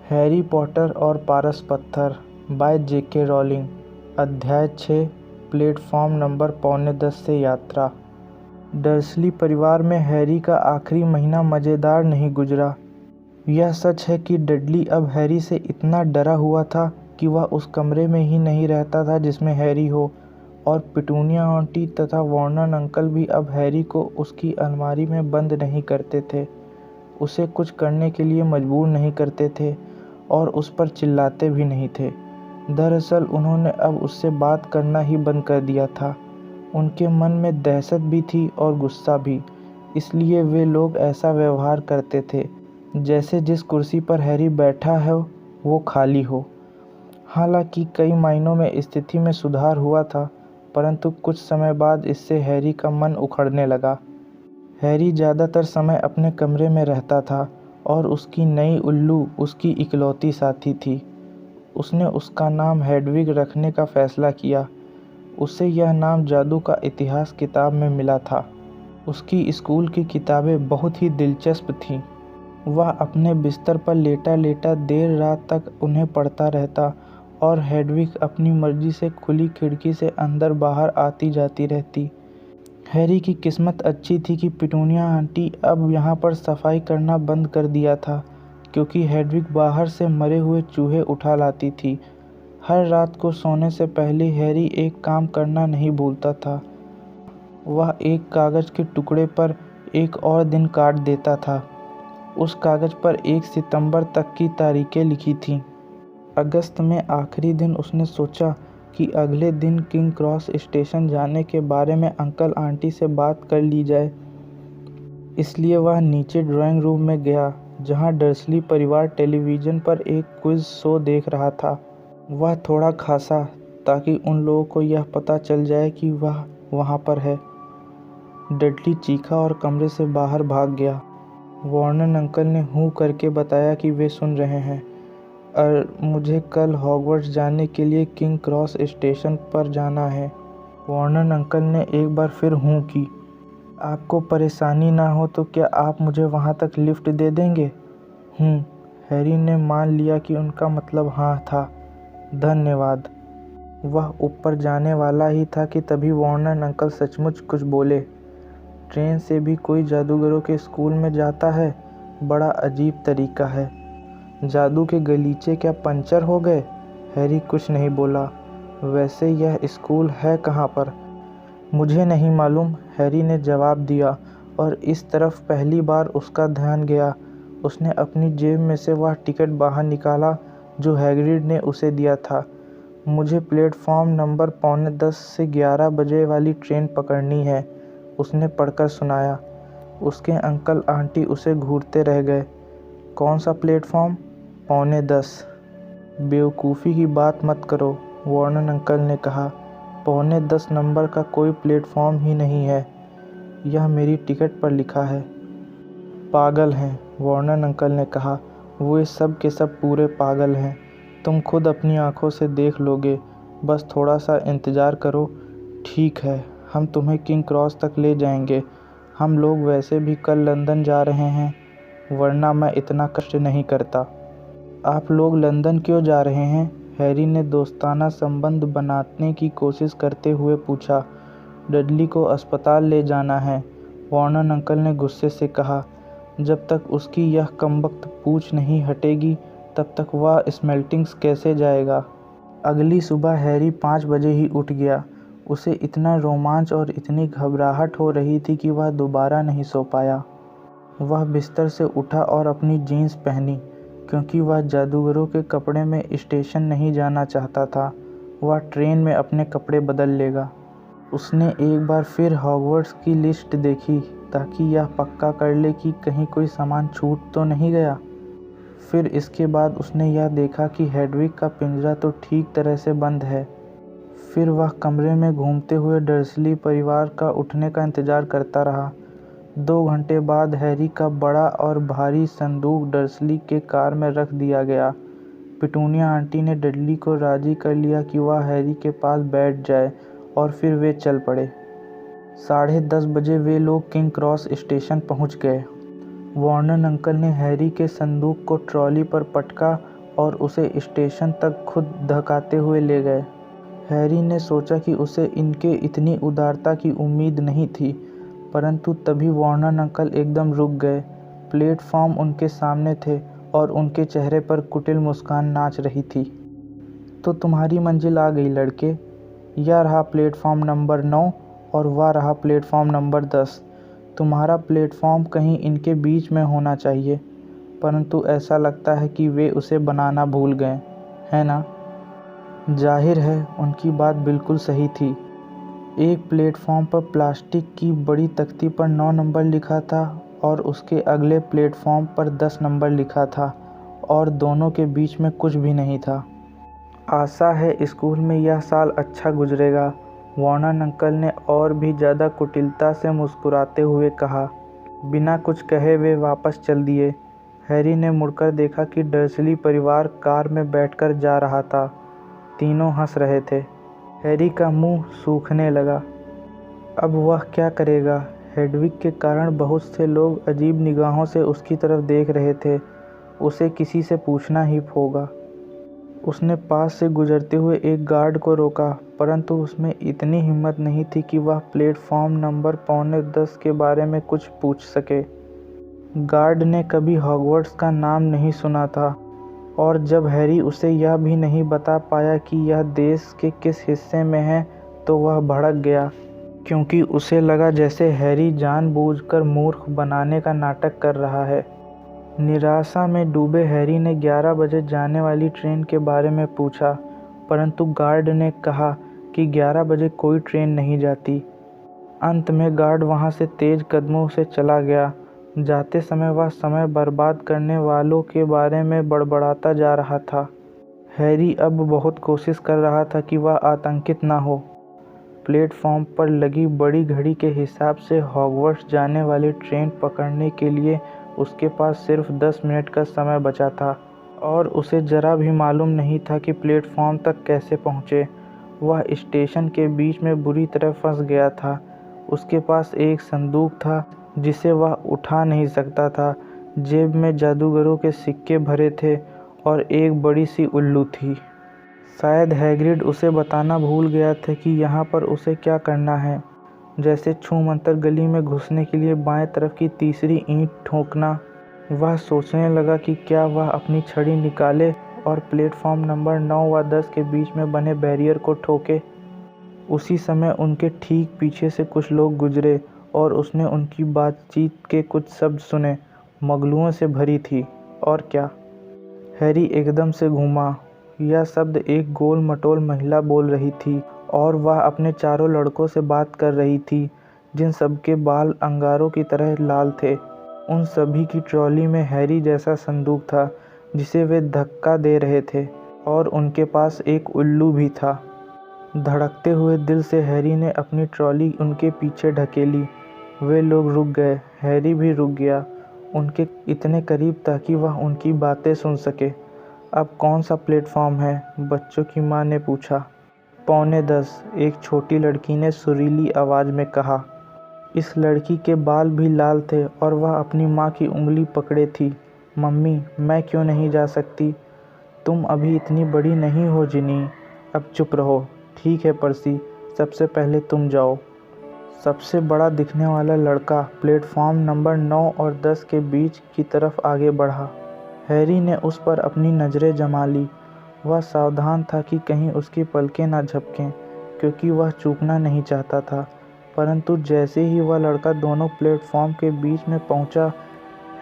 Harry Potter और पारस पत्थर bye J.K. Rolling. अध्याय 6 प्लेटफॉर्म नंबर 9:45 से यात्रा। डर्सली परिवार में हैरी का आखिरी महीना मज़ेदार नहीं गुजरा। यह सच है कि डडली अब हैरी से इतना डरा हुआ था कि वह उस कमरे में ही नहीं रहता था जिसमें हैरी हो, और पिटूनिया आंटी तथा वार्नर अंकल भी अब हैरी को उसकी अलमारी में बंद नहीं करते थे, उसे कुछ करने के लिए मजबूर नहीं करते थे और उस पर चिल्लाते भी नहीं थे। दरअसल उन्होंने अब उससे बात करना ही बंद कर दिया था। उनके मन में दहशत भी थी और गुस्सा भी, इसलिए वे लोग ऐसा व्यवहार करते थे जैसे जिस कुर्सी पर हैरी बैठा है वो खाली हो। हालांकि कई मायनों में स्थिति में सुधार हुआ था, परंतु कुछ समय बाद इससे हैरी का मन उखड़ने लगा। हैरी ज़्यादातर समय अपने कमरे में रहता था और उसकी नई उल्लू उसकी इकलौती साथी थी। उसने उसका नाम हेडविग रखने का फैसला किया। उसे यह नाम जादू का इतिहास किताब में मिला था। उसकी स्कूल की किताबें बहुत ही दिलचस्प थीं। वह अपने बिस्तर पर लेटा लेटा देर रात तक उन्हें पढ़ता रहता और हेडविग अपनी मर्जी से खुली खिड़की से अंदर बाहर आती जाती रहती। हैरी की किस्मत अच्छी थी कि पिटूनिया आंटी अब यहाँ पर सफाई करना बंद कर दिया था, क्योंकि हेडविग बाहर से मरे हुए चूहे उठा लाती थी। हर रात को सोने से पहले हैरी एक काम करना नहीं भूलता था। वह एक कागज़ के टुकड़े पर एक और दिन काट देता था। उस कागज़ पर 1 सितंबर तक की तारीखें लिखी थीं। अगस्त में आखिरी दिन उसने सोचा कि अगले दिन किंग क्रॉस स्टेशन जाने के बारे में अंकल आंटी से बात कर ली जाए। इसलिए वह नीचे ड्राइंग रूम में गया, जहां डर्सली परिवार टेलीविज़न पर एक क्विज़ शो देख रहा था। वह थोड़ा खांसा ताकि उन लोगों को यह पता चल जाए कि वह वहां पर है। डडली चीखा और कमरे से बाहर भाग गया। वार्नर अंकल ने हूँ करके बताया कि वे सुन रहे हैं। मुझे कल हॉगवर्ट्स जाने के लिए किंग क्रॉस स्टेशन पर जाना है। वार्नर अंकल ने एक बार फिर हूँ की। आपको परेशानी ना हो तो क्या आप मुझे वहाँ तक लिफ्ट दे देंगे? हैरी ने मान लिया कि उनका मतलब हाँ था। धन्यवाद। वह ऊपर जाने वाला ही था कि तभी वार्नर अंकल सचमुच कुछ बोले। ट्रेन से भी कोई जादूगरों के स्कूल में जाता है? बड़ा अजीब तरीका है। जादू के गलीचे क्या पंचर हो गए? हैरी कुछ नहीं बोला। वैसे यह स्कूल है कहाँ पर? मुझे नहीं मालूम, हैरी ने जवाब दिया, और इस तरफ पहली बार उसका ध्यान गया। उसने अपनी जेब में से वह टिकट बाहर निकाला जो हैग्रिड ने उसे दिया था। मुझे प्लेटफॉर्म नंबर 9:45 से 11 बजे वाली ट्रेन पकड़नी है, उसने पढ़कर सुनाया। उसके अंकल आंटी उसे घूरते रह गए। कौन सा प्लेटफॉर्म? 9:45। बेवकूफ़ी की बात मत करो, वार्नर अंकल ने कहा। 9:45 नंबर का कोई प्लेटफॉर्म ही नहीं है। यह मेरी टिकट पर लिखा है। पागल हैं, वार्नर अंकल ने कहा। वो सब के सब पूरे पागल हैं। तुम खुद अपनी आंखों से देख लोगे। बस थोड़ा सा इंतज़ार करो। ठीक है, हम तुम्हें किंग क्रॉस तक ले जाएंगे। हम लोग वैसे भी कल लंदन जा रहे हैं, वरना मैं इतना कष्ट नहीं करता। आप लोग लंदन क्यों जा रहे हैं? हैरी ने दोस्ताना संबंध बनाने की कोशिश करते हुए पूछा। डडली को अस्पताल ले जाना है, वार्नर अंकल ने गुस्से से कहा। जब तक उसकी यह कमबख्त पूंछ नहीं हटेगी तब तक वह स्मेल्टिंग्स कैसे जाएगा? अगली सुबह हैरी 5 बजे ही उठ गया। उसे इतना रोमांच और इतनी घबराहट हो रही थी कि वह दोबारा नहीं सो पाया। वह बिस्तर से उठा और अपनी जीन्स पहनी, क्योंकि वह जादूगरों के कपड़े में स्टेशन नहीं जाना चाहता था। वह ट्रेन में अपने कपड़े बदल लेगा। उसने एक बार फिर हॉगवर्ट्स की लिस्ट देखी ताकि यह पक्का कर ले कि कहीं कोई सामान छूट तो नहीं गया। फिर इसके बाद उसने यह देखा कि हेडविग का पिंजरा तो ठीक तरह से बंद है। फिर वह कमरे में घूमते हुए डर्सली परिवार का उठने का इंतज़ार करता रहा। 2 घंटे बाद हैरी का बड़ा और भारी संदूक डर्सली के कार में रख दिया गया। पिटूनिया आंटी ने डडली को राज़ी कर लिया कि वह हैरी के पास बैठ जाए, और फिर वे चल पड़े। 10:30 बजे वे लोग किंग क्रॉस स्टेशन पहुंच गए। वार्नर अंकल ने हैरी के संदूक को ट्रॉली पर पटका और उसे स्टेशन तक खुद धकाते हुए ले गए। हैरी ने सोचा कि उसे इनके इतनी उदारता की उम्मीद नहीं थी, परंतु तभी वार्नर अंकल एकदम रुक गए। प्लेटफॉर्म उनके सामने थे और उनके चेहरे पर कुटिल मुस्कान नाच रही थी। तो तुम्हारी मंजिल आ गई लड़के। यह रहा प्लेटफॉर्म नंबर 9 और वह रहा प्लेटफॉर्म नंबर 10। तुम्हारा प्लेटफॉर्म कहीं इनके बीच में होना चाहिए, परंतु ऐसा लगता है कि वे उसे बनाना भूल गए, है ना? जाहिर है उनकी बात बिल्कुल सही थी। एक प्लेटफॉर्म पर प्लास्टिक की बड़ी तख्ती पर 9 नंबर लिखा था और उसके अगले प्लेटफॉर्म पर 10 नंबर लिखा था और दोनों के बीच में कुछ भी नहीं था। आशा है स्कूल में यह साल अच्छा गुजरेगा, वार्नर अंकल ने और भी ज़्यादा कुटिलता से मुस्कुराते हुए कहा। बिना कुछ कहे वे वापस चल दिए। हैरी ने मुड़कर देखा कि डर्सली परिवार कार में बैठकर जा रहा था। तीनों हंस रहे थे। हैरी का मुंह सूखने लगा। अब वह क्या करेगा? हेडविग के कारण बहुत से लोग अजीब निगाहों से उसकी तरफ देख रहे थे। उसे किसी से पूछना ही होगा। उसने पास से गुजरते हुए एक गार्ड को रोका, परंतु उसमें इतनी हिम्मत नहीं थी कि वह प्लेटफॉर्म नंबर 9:45 के बारे में कुछ पूछ सके। गार्ड ने कभी हॉगवर्ट्स का नाम नहीं सुना था और जब हैरी उसे यह भी नहीं बता पाया कि यह देश के किस हिस्से में है, तो वह भड़क गया, क्योंकि उसे लगा जैसे हैरी जानबूझकर मूर्ख बनाने का नाटक कर रहा है। निराशा में डूबे हैरी ने 11 बजे जाने वाली ट्रेन के बारे में पूछा, परंतु गार्ड ने कहा कि 11 बजे कोई ट्रेन नहीं जाती। अंत में गार्ड वहां से तेज कदमों से चला गया। जाते समय वह समय बर्बाद करने वालों के बारे में बड़बड़ाता जा रहा था। हैरी अब बहुत कोशिश कर रहा था कि वह आतंकित ना हो। प्लेटफॉर्म पर लगी बड़ी घड़ी के हिसाब से हॉगवर्ट्स जाने वाली ट्रेन पकड़ने के लिए उसके पास सिर्फ 10 मिनट का समय बचा था और उसे जरा भी मालूम नहीं था कि प्लेटफॉर्म तक कैसे पहुँचे। वह स्टेशन के बीच में बुरी तरह फंस गया था। उसके पास एक संदूक था जिसे वह उठा नहीं सकता था। जेब में जादूगरों के सिक्के भरे थे और एक बड़ी सी उल्लू थी। शायद हैग्रिड उसे बताना भूल गया था कि यहाँ पर उसे क्या करना है, जैसे छूमंतर गली में घुसने के लिए बाएं तरफ की तीसरी ईंट ठोकना। वह सोचने लगा कि क्या वह अपनी छड़ी निकाले और प्लेटफॉर्म नंबर 9 व 10 के बीच में बने बैरियर को ठोके। उसी समय उनके ठीक पीछे से कुछ लोग गुजरे और उसने उनकी बातचीत के कुछ शब्द सुने। मगलुओं से भरी थी, और क्या? हैरी एकदम से घूमा। यह शब्द एक गोल मटोल महिला बोल रही थी और वह अपने चारों लड़कों से बात कर रही थी, जिन सबके बाल अंगारों की तरह लाल थे। उन सभी की ट्रॉली में हैरी जैसा संदूक था जिसे वे धक्का दे रहे थे, और उनके पास एक उल्लू भी था। धड़कते हुए दिल से हैरी ने अपनी ट्रॉली उनके पीछे ढकेली। वे लोग रुक गए। हैरी भी रुक गया, उनके इतने करीब ताकि वह उनकी बातें सुन सके। अब कौन सा प्लेटफॉर्म है? बच्चों की माँ ने पूछा। 9:45, एक छोटी लड़की ने सुरीली आवाज़ में कहा। इस लड़की के बाल भी लाल थे और वह अपनी माँ की उंगली पकड़े थी। मम्मी, मैं क्यों नहीं जा सकती? तुम अभी इतनी बड़ी नहीं हो जिनी। अब चुप रहो। ठीक है पर्सी, सबसे पहले तुम जाओ। सबसे बड़ा दिखने वाला लड़का प्लेटफॉर्म नंबर 9 और 10 के बीच की तरफ आगे बढ़ा। हैरी ने उस पर अपनी नज़रें जमा ली। वह सावधान था कि कहीं उसकी पलकें ना झपकें, क्योंकि वह चूकना नहीं चाहता था। परंतु जैसे ही वह लड़का दोनों प्लेटफॉर्म के बीच में पहुंचा,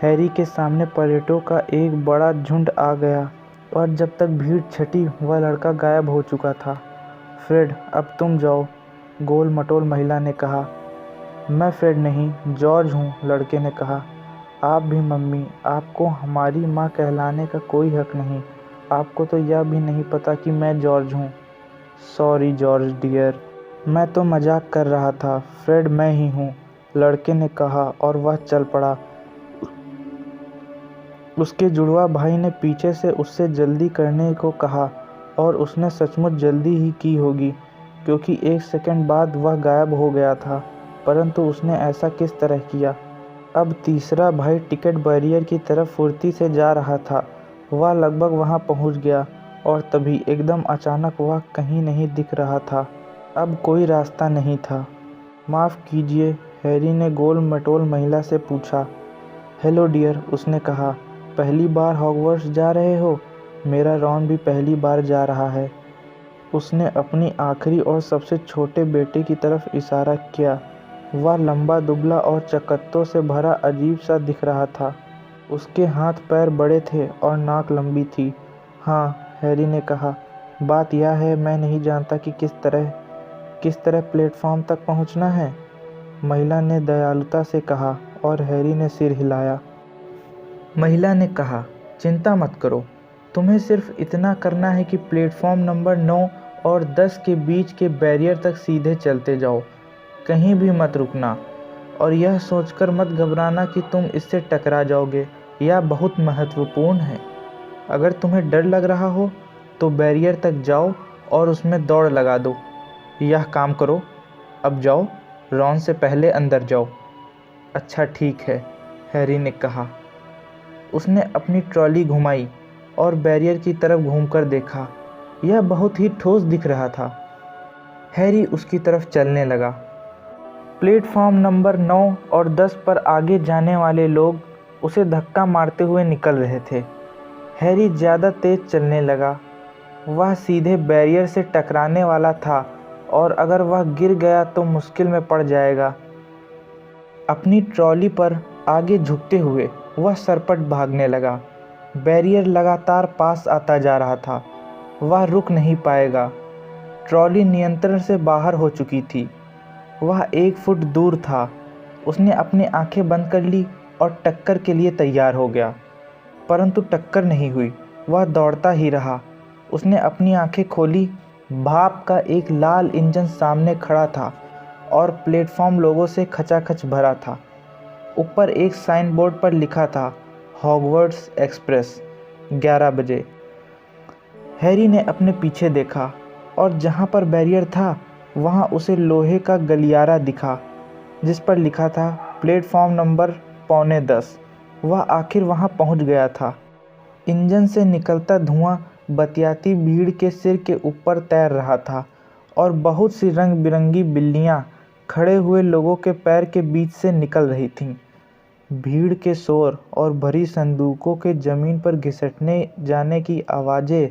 हैरी के सामने पर्यटकों का एक बड़ा झुंड आ गया और जब तक भीड़ छटी वह लड़का गायब हो चुका था। फ्रेड, अब तुम जाओ, गोल मटोल महिला ने कहा। मैं फ्रेड नहीं, जॉर्ज हूँ, लड़के ने कहा। आप भी मम्मी, आपको हमारी माँ कहलाने का कोई हक नहीं। आपको तो यह भी नहीं पता कि मैं जॉर्ज हूँ। सॉरी जॉर्ज डियर, मैं तो मजाक कर रहा था। फ्रेड मैं ही हूँ, लड़के ने कहा और वह चल पड़ा। उसके जुड़वा भाई ने पीछे से उससे जल्दी करने को कहा और उसने सचमुच जल्दी ही की होगी, क्योंकि एक सेकंड बाद वह गायब हो गया था। परंतु उसने ऐसा किस तरह किया? अब तीसरा भाई टिकट बैरियर की तरफ फुर्ती से जा रहा था वह लगभग वहां पहुंच गया और तभी एकदम अचानक वह कहीं नहीं दिख रहा था। अब कोई रास्ता नहीं था। माफ़ कीजिए, हैरी ने गोल मटोल महिला से पूछा। हेलो डियर, उसने कहा। पहली बार हॉगवर्ट्स जा रहे हो? मेरा रॉन भी पहली बार जा रहा है। उसने अपनी आखिरी और सबसे छोटे बेटे की तरफ इशारा किया। वह लंबा, दुबला और चकत्तों से भरा अजीब सा दिख रहा था। उसके हाथ पैर बड़े थे और नाक लंबी थी। हाँ, हैरी ने कहा। बात यह है, मैं नहीं जानता कि किस तरह प्लेटफॉर्म तक पहुंचना है। महिला ने दयालुता से कहा और हैरी ने सिर हिलाया। महिला ने कहा, चिंता मत करो, तुम्हें सिर्फ इतना करना है कि प्लेटफॉर्म नंबर 9 और 10 के बीच के बैरियर तक सीधे चलते जाओ, कहीं भी मत रुकना। और यह सोचकर मत घबराना कि तुम इससे टकरा जाओगे, यह बहुत महत्वपूर्ण है। अगर तुम्हें डर लग रहा हो तो बैरियर तक जाओ और उसमें दौड़ लगा दो। यह काम करो। अब जाओ, रॉन से पहले अंदर जाओ। अच्छा ठीक है, हैरी ने कहा। उसने अपनी ट्रॉली घुमाई और बैरियर की तरफ घूमकर देखा। यह बहुत ही ठोस दिख रहा था। हैरी उसकी तरफ चलने लगा। प्लेटफॉर्म नंबर 9 और 10 पर आगे जाने वाले लोग उसे धक्का मारते हुए निकल रहे थे। हैरी ज़्यादा तेज चलने लगा। वह सीधे बैरियर से टकराने वाला था और अगर वह गिर गया तो मुश्किल में पड़ जाएगा। अपनी ट्रॉली पर आगे झुकते हुए वह सरपट भागने लगा। बैरियर लगातार पास आता जा रहा था। वह रुक नहीं पाएगा। ट्रॉली नियंत्रण से बाहर हो चुकी थी। वह 1 फुट दूर था। उसने अपनी आंखें बंद कर ली और टक्कर के लिए तैयार हो गया, परंतु टक्कर नहीं हुई। वह दौड़ता ही रहा। उसने अपनी आंखें खोली। भाप का एक लाल इंजन सामने खड़ा था और प्लेटफॉर्म लोगों से खचाखच भरा था। ऊपर एक साइन बोर्ड पर लिखा था, हॉगवर्ट्स एक्सप्रेस, 11 बजे। हैरी ने अपने पीछे देखा और जहाँ पर बैरियर था वहाँ उसे लोहे का गलियारा दिखा जिस पर लिखा था प्लेटफॉर्म नंबर 9:45। वह आखिर वहाँ पहुँच गया था। इंजन से निकलता धुआं बतियाती भीड़ के सिर के ऊपर तैर रहा था और बहुत सी रंग बिरंगी बिल्लियाँ खड़े हुए लोगों के पैर के बीच से निकल रही थीं। भीड़ के शोर और भरी संदूकों के ज़मीन पर घिसटने जाने की आवाज़ें,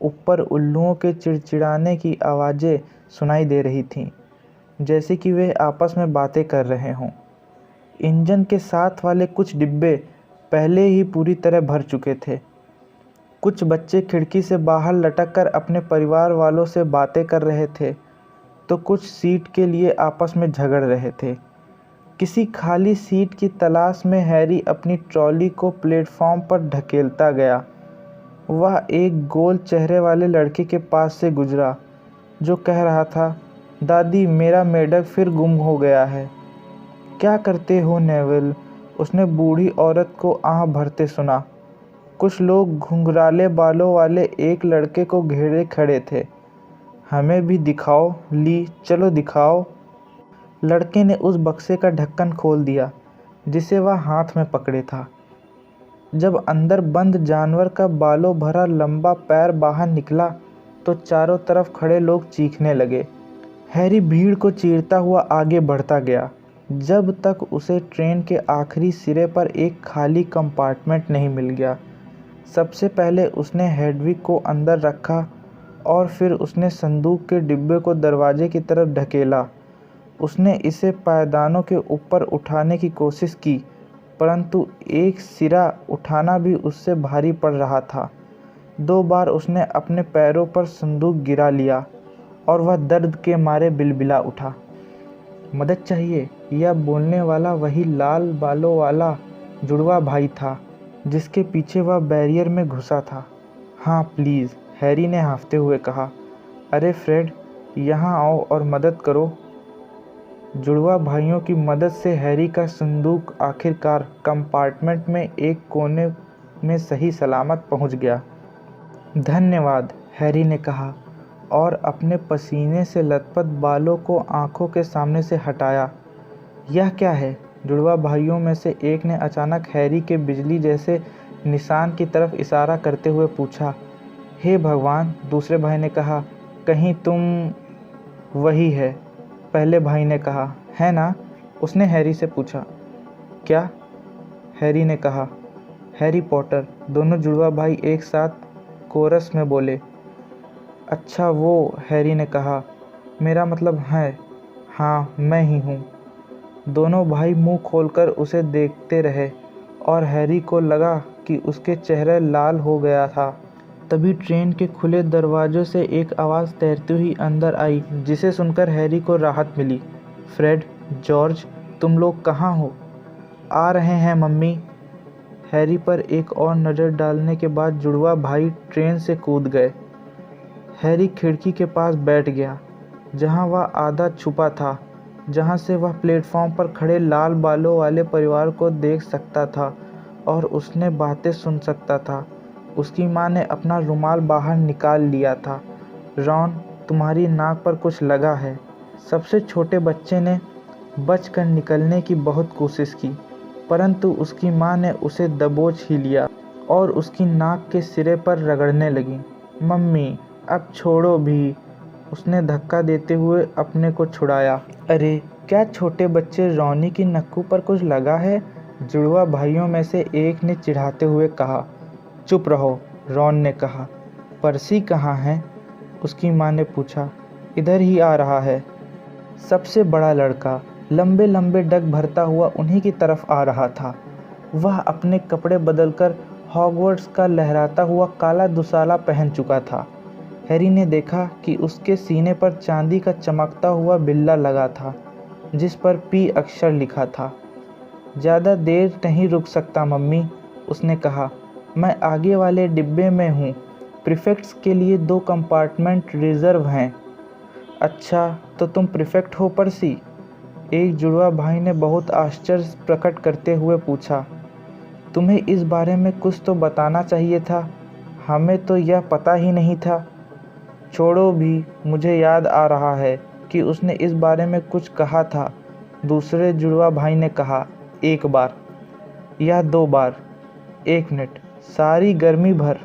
ऊपर उल्लुओं के चिड़चिड़ाने की आवाज़ें सुनाई दे रही थीं, जैसे कि वे आपस में बातें कर रहे हों। इंजन के साथ वाले कुछ डिब्बे पहले ही पूरी तरह भर चुके थे। कुछ बच्चे खिड़की से बाहर लटक कर अपने परिवार वालों से बातें कर रहे थे, तो कुछ सीट के लिए आपस में झगड़ रहे थे। किसी खाली सीट की तलाश में हैरी अपनी ट्रॉली को प्लेटफॉर्म पर ढकेलता गया। वह एक गोल चेहरे वाले लड़के के पास से गुजरा जो कह रहा था, दादी, मेरा मेढक फिर गुम हो गया है। क्या करते हो नेविल? उसने बूढ़ी औरत को आह भरते सुना। कुछ लोग घुंघराले बालों वाले एक लड़के को घेरे खड़े थे। हमें भी दिखाओ ली, चलो दिखाओ। लड़के ने उस बक्से का ढक्कन खोल दिया जिसे वह हाथ में पकड़े था। जब अंदर बंद जानवर का बालों भरा लंबा पैर बाहर निकला तो चारों तरफ खड़े लोग चीखने लगे। हैरी भीड़ को चीरता हुआ आगे बढ़ता गया जब तक उसे ट्रेन के आखिरी सिरे पर एक खाली कंपार्टमेंट नहीं मिल गया। सबसे पहले उसने हेडविग को अंदर रखा और फिर उसने संदूक के डिब्बे को दरवाजे की तरफ ढकेला। उसने इसे पायदानों के ऊपर उठाने की कोशिश की, परंतु एक सिरा उठाना भी उससे भारी पड़ रहा था। 2 बार उसने अपने पैरों पर संदूक गिरा लिया और वह दर्द के मारे बिलबिला उठा। मदद चाहिए? यह बोलने वाला वही लाल बालों वाला जुड़वा भाई था जिसके पीछे वह बैरियर में घुसा था। हाँ प्लीज़, हैरी ने हाँफते हुए कहा। अरे फ्रेड, यहाँ आओ और मदद करो। जुड़वा भाइयों की मदद से हैरी का संदूक आखिरकार कंपार्टमेंट में एक कोने में सही सलामत पहुंच गया। धन्यवाद, हैरी ने कहा और अपने पसीने से लथपथ बालों को आंखों के सामने से हटाया। यह क्या है? जुड़वा भाइयों में से एक ने अचानक हैरी के बिजली जैसे निशान की तरफ इशारा करते हुए पूछा। हे भगवान, दूसरे भाई ने कहा, कहीं तुम वही है? पहले भाई ने कहा, है ना? उसने हैरी से पूछा। क्या? हैरी ने कहा। Harry Potter. दोनों जुड़वा भाई एक साथ कोरस में बोले। अच्छा वो, हैरी ने कहा, मेरा मतलब है, हाँ मैं ही हूँ। दोनों भाई मुंह खोलकर उसे देखते रहे और हैरी को लगा कि उसके चेहरे लाल हो गया था। तभी ट्रेन के खुले दरवाजों से एक आवाज़ तैरती हुई अंदर आई, जिसे सुनकर हैरी को राहत मिली। फ्रेड, जॉर्ज, तुम लोग कहाँ हो? आ रहे हैं मम्मी। हैरी पर एक और नज़र डालने के बाद जुड़वा भाई ट्रेन से कूद गए। हैरी खिड़की के पास बैठ गया, जहां वह आधा छुपा था, जहां से वह प्लेटफॉर्म पर खड़े लाल बालों वाले परिवार को देख सकता था और उसने बातें सुन सकता था। उसकी माँ ने अपना रुमाल बाहर निकाल लिया था। रॉन, तुम्हारी नाक पर कुछ लगा है। सबसे छोटे बच्चे ने बचकर निकलने की बहुत कोशिश की, परंतु उसकी माँ ने उसे दबोच ही लिया और उसकी नाक के सिरे पर रगड़ने लगी। मम्मी, अब छोड़ो भी, उसने धक्का देते हुए अपने को छुड़ाया। अरे, क्या छोटे बच्चे रॉनी की नक्कू पर कुछ लगा है? जुड़वा भाइयों में से एक ने चिढ़ाते हुए कहा। चुप रहो, रॉन ने कहा। पर्सी कहाँ है? उसकी माँ ने पूछा। इधर ही आ रहा है। सबसे बड़ा लड़का लंबे लंबे डग भरता हुआ उन्हीं की तरफ आ रहा था। वह अपने कपड़े बदलकर हॉगवर्ट्स का लहराता हुआ काला दुसाला पहन चुका था। हैरी ने देखा कि उसके सीने पर चांदी का चमकता हुआ बिल्ला लगा था, जिस पर पी अक्षर लिखा था। ज़्यादा देर नहीं रुक सकता मम्मी, उसने कहा। मैं आगे वाले डिब्बे में हूँ। प्रीफेक्ट्स के लिए 2 कंपार्टमेंट रिजर्व हैं। अच्छा, तो तुम प्रीफेक्ट हो पर्सी? एक जुड़वा भाई ने बहुत आश्चर्य प्रकट करते हुए पूछा। तुम्हें इस बारे में कुछ तो बताना चाहिए था, हमें तो यह पता ही नहीं था। छोड़ो भी, मुझे याद आ रहा है कि उसने इस बारे में कुछ कहा था, दूसरे जुड़वा भाई ने कहा। 1 बार या 2 बार? 1 मिनट, सारी गर्मी भर?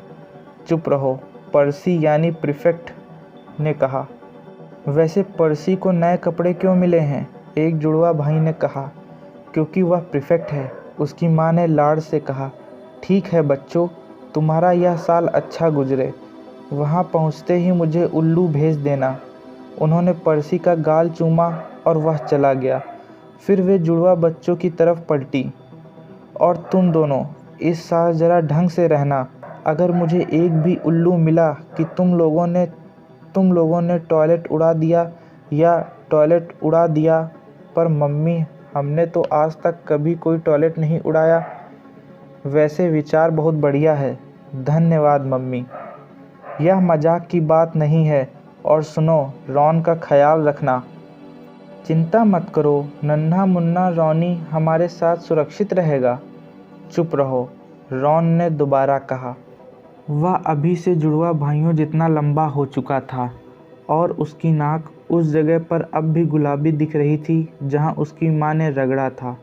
चुप रहो, पर्सी यानी प्रीफेक्ट ने कहा। वैसे पर्सी को नए कपड़े क्यों मिले हैं? एक जुड़वा भाई ने कहा। क्योंकि वह प्रीफेक्ट है, उसकी माँ ने लाड़ से कहा। ठीक है बच्चों, तुम्हारा यह साल अच्छा गुजरे। वहाँ पहुँचते ही मुझे उल्लू भेज देना। उन्होंने पर्सी का गाल चूमा और वह चला गया। फिर वे जुड़वा बच्चों की तरफ पलटी। और तुम दोनों इस साल ज़रा ढंग से रहना। अगर मुझे एक भी उल्लू मिला कि तुम लोगों ने टॉयलेट उड़ा दिया या टॉयलेट उड़ा दिया, पर मम्मी, हमने तो आज तक कभी कोई टॉयलेट नहीं उड़ाया। वैसे विचार बहुत बढ़िया है। धन्यवाद मम्मी। यह मजाक की बात नहीं है। और सुनो, रॉन का ख्याल रखना। चिंता मत करो, नन्हा मुन्ना रॉनी हमारे साथ सुरक्षित रहेगा। चुप रहो, रॉन ने दोबारा कहा। वह अभी से जुड़वा भाइयों जितना लंबा हो चुका था और उसकी नाक उस जगह पर अब भी गुलाबी दिख रही थी जहां उसकी माँ ने रगड़ा था।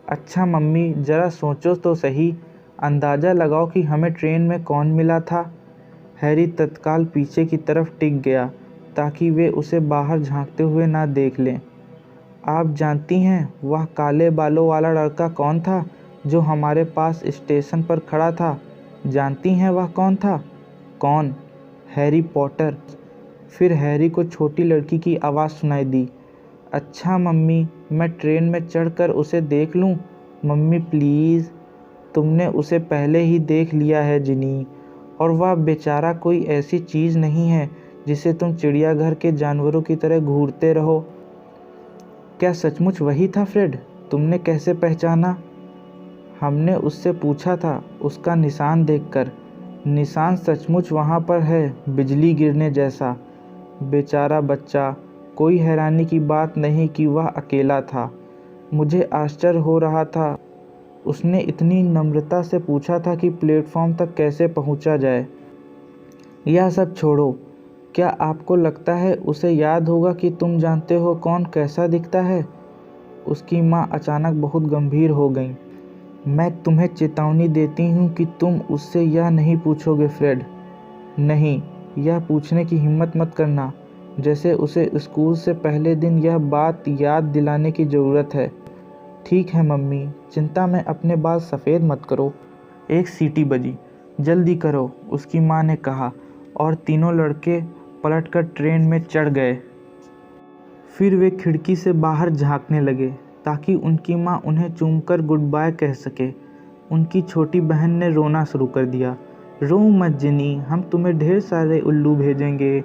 अच्छा मम्मी, ज़रा सोचो तो सही, अंदाज़ा लगाओ कि हमें ट्रेन में कौन मिला था। हैरी तत्काल पीछे की तरफ टिक गया ताकि वे उसे बाहर झांकते हुए ना देख लें। आप जानती हैं वह काले बालों वाला लड़का कौन था जो हमारे पास स्टेशन पर खड़ा था? जानती हैं वह कौन था? कौन? Harry Potter. फिर हैरी को छोटी लड़की की आवाज़ सुनाई दी। अच्छा मम्मी, मैं ट्रेन में चढ़कर उसे देख लूं? Mummy please. तुमने उसे पहले ही देख लिया है जिनी, और वह बेचारा कोई ऐसी चीज़ नहीं है जिसे तुम चिड़ियाघर के जानवरों की तरह घूरते रहो। क्या सचमुच वही था फ्रेड? तुमने कैसे पहचाना? हमने उससे पूछा था, उसका निशान देखकर। निशान सचमुच वहाँ पर है, बिजली गिरने जैसा। बेचारा बच्चा। कोई हैरानी की बात नहीं कि वह अकेला था। मुझे आश्चर्य हो रहा था। उसने इतनी नम्रता से पूछा था कि प्लेटफॉर्म तक कैसे पहुंचा जाए। यह सब छोड़ो, क्या आपको लगता है उसे याद होगा कि तुम जानते हो कौन कैसा दिखता है? उसकी माँ अचानक बहुत गंभीर हो गई। मैं तुम्हें चेतावनी देती हूँ कि तुम उससे यह नहीं पूछोगे फ्रेड। नहीं, यह पूछने की हिम्मत मत करना। जैसे उसे स्कूल से पहले दिन यह बात याद दिलाने की ज़रूरत है। ठीक है मम्मी, चिंता में अपने बाल सफ़ेद मत करो। एक सीटी बजी। जल्दी करो, उसकी माँ ने कहा, और तीनों लड़के पलटकर ट्रेन में चढ़ गए। फिर वे खिड़की से बाहर झांकने लगे ताकि उनकी माँ उन्हें चूमकर गुड बाय कह सके। उनकी छोटी बहन ने रोना शुरू कर दिया। रो मत जिनी, हम तुम्हें ढेर सारे उल्लू भेजेंगे।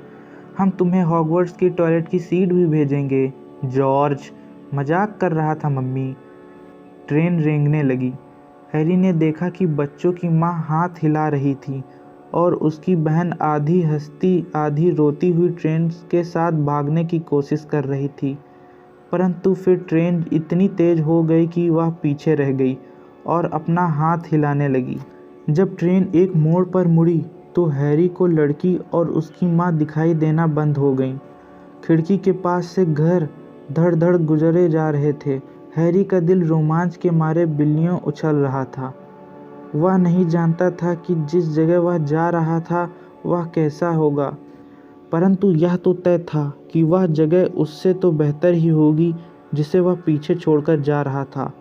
हम तुम्हें हॉगवर्ट्स की टॉयलेट की सीट भी भेजेंगे। जॉर्ज, मजाक कर रहा था मम्मी। ट्रेन रेंगने लगी। हैरी ने देखा कि बच्चों की माँ हाथ हिला रही थी और उसकी बहन आधी हंसती आधी रोती हुई ट्रेन के साथ भागने की कोशिश कर रही थी। परंतु फिर ट्रेन इतनी तेज हो गई कि वह पीछे रह गई और अपना हाथ हिलाने लगी। जब ट्रेन एक मोड़ पर मुड़ी तो हैरी को लड़की और उसकी माँ दिखाई देना बंद हो गईं। खिड़की के पास से घर धड़ धड़ गुजरे जा रहे थे। हैरी का दिल रोमांच के मारे बिल्लियों उछल रहा था। वह नहीं जानता था कि जिस जगह वह जा रहा था वह कैसा होगा, परंतु यह तो तय था कि वह जगह उससे तो बेहतर ही होगी जिसे वह पीछे छोड़कर जा रहा था।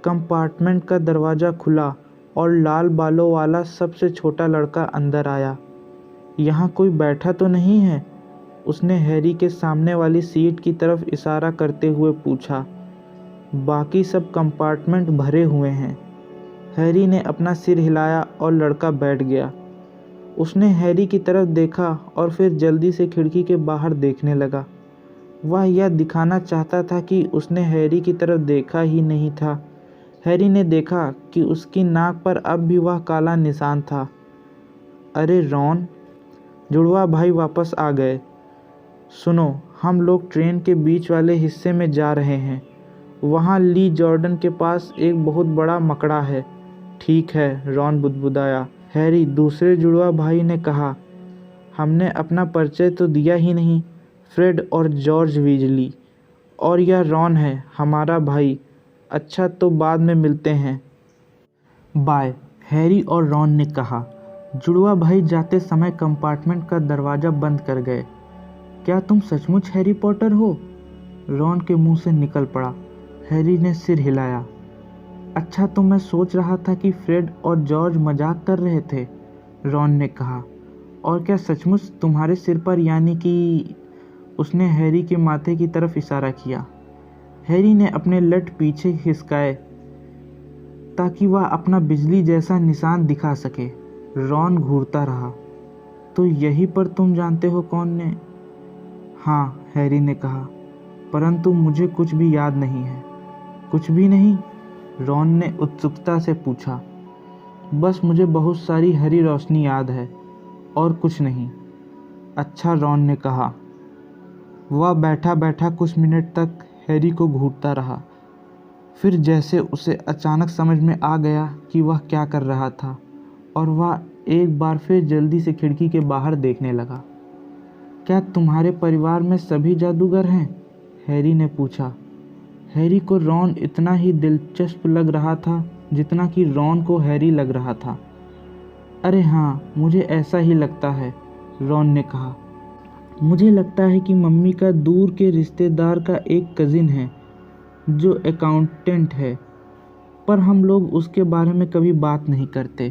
कंपार्टमेंट का दरवाज़ा खुला और लाल बालों वाला सबसे छोटा लड़का अंदर आया। यहाँ कोई बैठा तो नहीं है? उसने हैरी के सामने वाली सीट की तरफ इशारा करते हुए पूछा। बाकी सब कंपार्टमेंट भरे हुए हैं। हैरी ने अपना सिर हिलाया और लड़का बैठ गया। उसने हैरी की तरफ देखा और फिर जल्दी से खिड़की के बाहर देखने लगा। वह यह दिखाना चाहता था कि उसने हैरी की तरफ देखा ही नहीं था। हैरी ने देखा कि उसकी नाक पर अब भी वह काला निशान था। अरे रॉन, जुड़वा भाई वापस आ गए। सुनो, हम लोग ट्रेन के बीच वाले हिस्से में जा रहे हैं। वहाँ ली जॉर्डन के पास एक बहुत बड़ा मकड़ा है। ठीक है, रॉन बुदबुदाया। हैरी, दूसरे जुड़वा भाई ने कहा, हमने अपना परिचय तो दिया ही नहीं। फ्रेड और जॉर्ज वीजली, और यह रॉन है, हमारा भाई। अच्छा, तो बाद में मिलते हैं। बाय, हैरी और रॉन ने कहा। जुड़वा भाई जाते समय कंपार्टमेंट का दरवाज़ा बंद कर गए। क्या तुम सचमुच हैरी पॉटर हो? रॉन के मुंह से निकल पड़ा। हैरी ने सिर हिलाया। अच्छा, तो मैं सोच रहा था कि फ्रेड और जॉर्ज मजाक कर रहे थे, रॉन ने कहा। और क्या सचमुच तुम्हारे सिर पर, यानी कि? उसने हैरी के माथे की तरफ इशारा किया। हैरी ने अपने लट पीछे खिसकाए ताकि वह अपना बिजली जैसा निशान दिखा सके। रॉन घूरता रहा। तो यहीं पर तुम जानते हो कौन ने? हाँ, हैरी ने कहा, परंतु मुझे कुछ भी याद नहीं है। कुछ भी नहीं? रॉन ने उत्सुकता से पूछा। बस मुझे बहुत सारी हरी रोशनी याद है, और कुछ नहीं। अच्छा, रॉन ने कहा। वह बैठा बैठा कुछ मिनट तक हैरी को घूरता रहा। फिर जैसे उसे अचानक समझ में आ गया कि वह क्या कर रहा था, और वह एक बार फिर जल्दी से खिड़की के बाहर देखने लगा। क्या तुम्हारे परिवार में सभी जादूगर हैं? हैरी ने पूछा। हैरी को रॉन इतना ही दिलचस्प लग रहा था जितना कि रॉन को हैरी लग रहा था। अरे हाँ, मुझे ऐसा ही लगता है, रॉन ने कहा। मुझे लगता है कि मम्मी का दूर के रिश्तेदार का एक कज़िन है जो अकाउंटेंट है, पर हम लोग उसके बारे में कभी बात नहीं करते।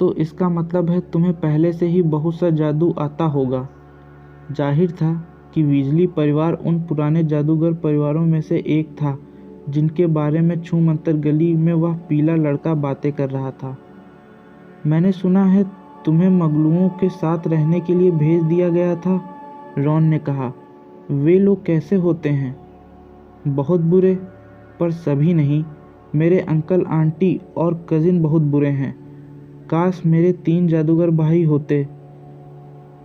तो इसका मतलब है तुम्हें पहले से ही बहुत सा जादू आता होगा। जाहिर था कि वीजली परिवार उन पुराने जादूगर परिवारों में से एक था जिनके बारे में छूमंतर गली में वह पीला लड़का बातें कर रहा था। मैंने सुना है तुम्हें मगलुओं के साथ रहने के लिए भेज दिया गया था, रॉन ने कहा। वे लोग कैसे होते हैं? बहुत बुरे, पर सभी नहीं। मेरे अंकल, आंटी और कज़िन बहुत बुरे हैं। काश मेरे 3 जादूगर भाई होते।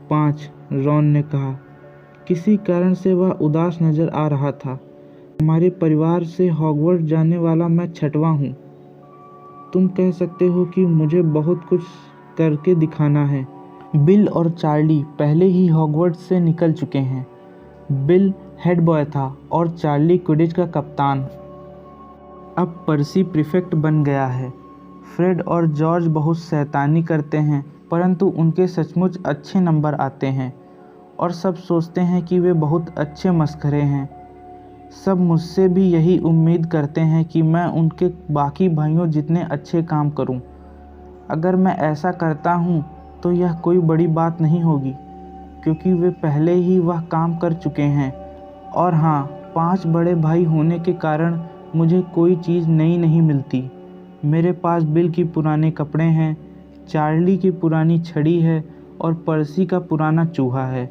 5, रॉन ने कहा। किसी कारण से वह उदास नज़र आ रहा था। हमारे परिवार से हॉगवर्ट्स जाने वाला मैं 6वां हूँ। तुम कह सकते हो कि मुझे बहुत कुछ करके दिखाना है। बिल और चार्ली पहले ही हॉगवर्ट्स से निकल चुके हैं। बिल हेड बॉय था और चार्ली क्विडिच का कप्तान। अब पर्सी प्रीफेक्ट बन गया है। फ्रेड और जॉर्ज बहुत शैतानी करते हैं, परंतु उनके सचमुच अच्छे नंबर आते हैं और सब सोचते हैं कि वे बहुत अच्छे मस्खरे हैं। सब मुझसे भी यही उम्मीद करते हैं कि मैं उनके बाकी भाइयों जितने अच्छे काम करूं। अगर मैं ऐसा करता हूं तो यह कोई बड़ी बात नहीं होगी, क्योंकि वे पहले ही वह काम कर चुके हैं। और हाँ, 5 बड़े भाई होने के कारण मुझे कोई चीज़ नई नहीं मिलती। मेरे पास बिल की पुराने कपड़े हैं, चार्ली की पुरानी छड़ी है और पर्सी का पुराना चूहा है।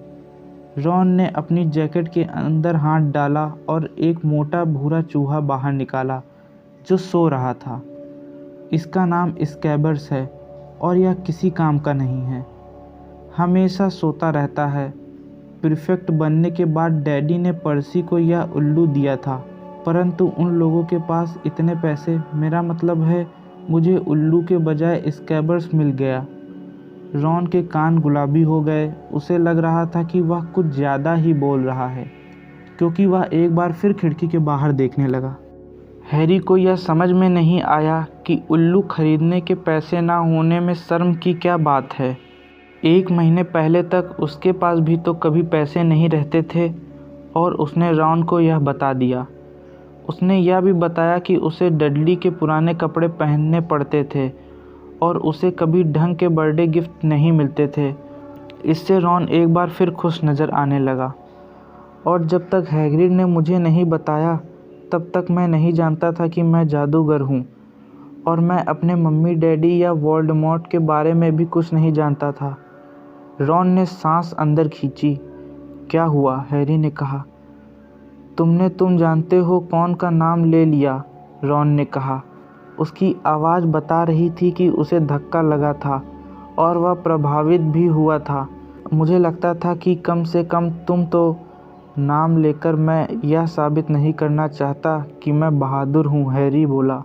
रॉन ने अपनी जैकेट के अंदर हाथ डाला और एक मोटा भूरा चूहा बाहर निकाला जो सो रहा था। इसका नाम स्कैबर्स है और यह किसी काम का नहीं है, हमेशा सोता रहता है। प्रीफेक्ट बनने के बाद डैडी ने पर्सी को यह उल्लू दिया था, परंतु उन लोगों के पास इतने पैसे, मेरा मतलब है मुझे उल्लू के बजाय स्कैबर्स मिल गया। रॉन के कान गुलाबी हो गए। उसे लग रहा था कि वह कुछ ज़्यादा ही बोल रहा है, क्योंकि वह एक बार फिर खिड़की के बाहर देखने लगा। हैरी को यह समझ में नहीं आया कि उल्लू खरीदने के पैसे ना होने में शर्म की क्या बात है। 1 महीने पहले तक उसके पास भी तो कभी पैसे नहीं रहते थे और उसने रॉन को यह बता दिया। उसने यह भी बताया कि उसे डडली के पुराने कपड़े पहनने पड़ते थे और उसे कभी ढंग के बर्थडे गिफ्ट नहीं मिलते थे। इससे रॉन एक बार फिर खुश नज़र आने लगा। और जब तक हैग्रिड ने मुझे नहीं बताया, तब तक मैं नहीं जानता था कि मैं जादूगर हूँ, और मैं अपने मम्मी डैडी या वोल्डेमॉर्ट के बारे में भी कुछ नहीं जानता था। रॉन ने सांस अंदर खींची। क्या हुआ? हैरी ने कहा। तुम जानते हो कौन का नाम ले लिया, रॉन ने कहा। उसकी आवाज़ बता रही थी कि उसे धक्का लगा था और वह प्रभावित भी हुआ था। मुझे लगता था कि कम से कम तुम तो नाम लेकर मैं यह साबित नहीं करना चाहता कि मैं बहादुर हूँ, हैरी बोला।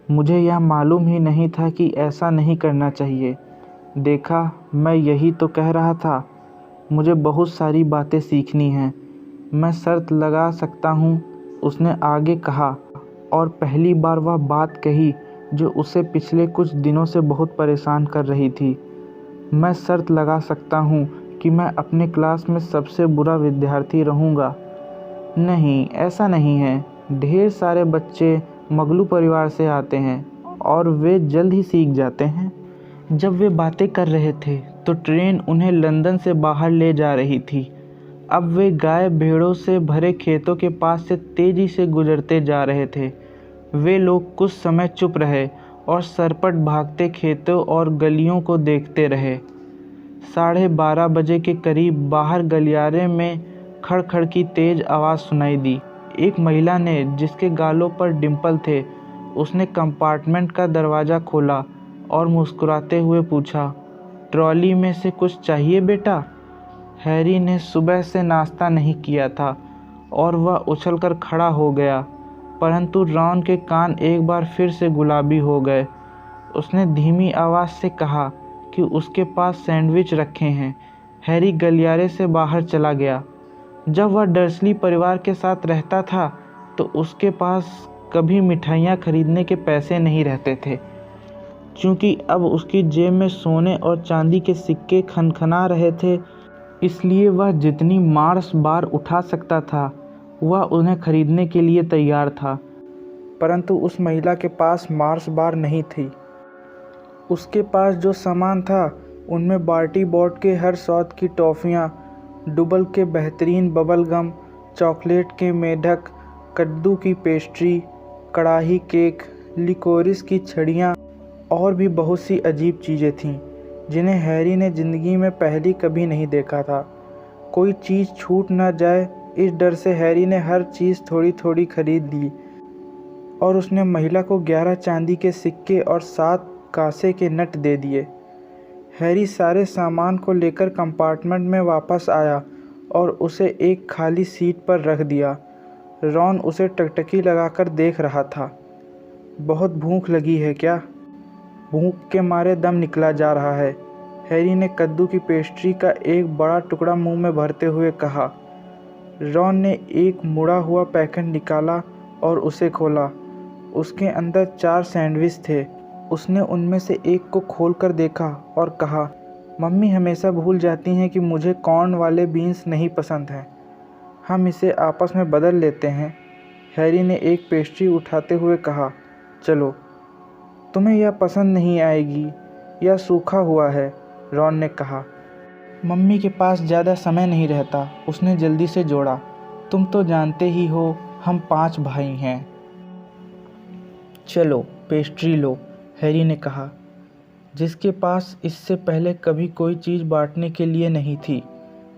मुझे यह मालूम ही नहीं था कि ऐसा नहीं करना चाहिए। देखा, मैं यही तो कह रहा था। मुझे बहुत सारी बातें सीखनी हैं। मैं शर्त लगा सकता हूँ, उसने आगे कहा, और पहली बार वह बात कही जो उसे पिछले कुछ दिनों से बहुत परेशान कर रही थी। मैं शर्त लगा सकता हूँ कि मैं अपने क्लास में सबसे बुरा विद्यार्थी रहूँगा। नहीं, ऐसा नहीं है। ढेर सारे बच्चे मगलू परिवार से आते हैं और वे जल्द ही सीख जाते हैं। जब वे बातें कर रहे थे तो ट्रेन उन्हें लंदन से बाहर ले जा रही थी। अब वे गाय भेड़ों से भरे खेतों के पास से तेज़ी से गुजरते जा रहे थे। वे लोग कुछ समय चुप रहे और सरपट भागते खेतों और गलियों को देखते रहे। 12:30 बजे के करीब बाहर गलियारे में खड़-खड़ की तेज़ आवाज़ सुनाई दी। एक महिला ने, जिसके गालों पर डिंपल थे, उसने कंपार्टमेंट का दरवाज़ा खोला और मुस्कुराते हुए पूछा, ट्रॉली में से कुछ चाहिए बेटा? हैरी ने सुबह से नाश्ता नहीं किया था और वह उछलकर खड़ा हो गया, परंतु रॉन के कान एक बार फिर से गुलाबी हो गए। उसने धीमी आवाज़ से कहा कि उसके पास सैंडविच रखे हैं। हैरी गलियारे से बाहर चला गया। जब वह डर्सली परिवार के साथ रहता था तो उसके पास कभी मिठाइयाँ खरीदने के पैसे नहीं रहते थे। क्योंकि अब उसकी जेब में सोने और चांदी के सिक्के खनखना रहे थे, इसलिए वह जितनी मार्स बार उठा सकता था वह उन्हें खरीदने के लिए तैयार था। परंतु उस महिला के पास मार्स बार नहीं थी। उसके पास जो सामान था उनमें बार्टी बॉट के हर स्वाद की टॉफ़ियाँ, डुबल के बेहतरीन बबल गम, चॉकलेट के मेढक, कद्दू की पेस्ट्री, कड़ाही केक, लिकोरिस की छड़ियाँ और भी बहुत सी अजीब चीज़ें थीं जिन्हें हैरी ने ज़िंदगी में पहले कभी नहीं देखा था। कोई चीज़ छूट न जाए, इस डर से हैरी ने हर चीज़ थोड़ी थोड़ी खरीद ली और उसने महिला को 11 चांदी के सिक्के और 7 कांसे के नट दे दिए। हैरी सारे सामान को लेकर कंपार्टमेंट में वापस आया और उसे एक खाली सीट पर रख दिया। रॉन उसे टकटकी लगाकर देख रहा था। बहुत भूख लगी है क्या? भूख के मारे दम निकला जा रहा है, हैरी ने कद्दू की पेस्ट्री का एक बड़ा टुकड़ा मुंह में भरते हुए कहा। रॉन ने एक मुड़ा हुआ पैकेट निकाला और उसे खोला। उसके अंदर 4 सैंडविच थे। उसने उनमें से एक को खोलकर देखा और कहा, मम्मी हमेशा भूल जाती हैं कि मुझे कॉर्न वाले बीन्स नहीं पसंद हैं। हम इसे आपस में बदल लेते हैं। हैरी ने एक पेस्ट्री उठाते हुए कहा, चलो। तुम्हें यह पसंद नहीं आएगी, यह सूखा हुआ है, रॉन ने कहा। मम्मी के पास ज़्यादा समय नहीं रहता, उसने जल्दी से जोड़ा। तुम तो जानते ही हो, हम 5 भाई हैं। चलो पेस्ट्री लो, हैरी ने कहा, जिसके पास इससे पहले कभी कोई चीज़ बांटने के लिए नहीं थी।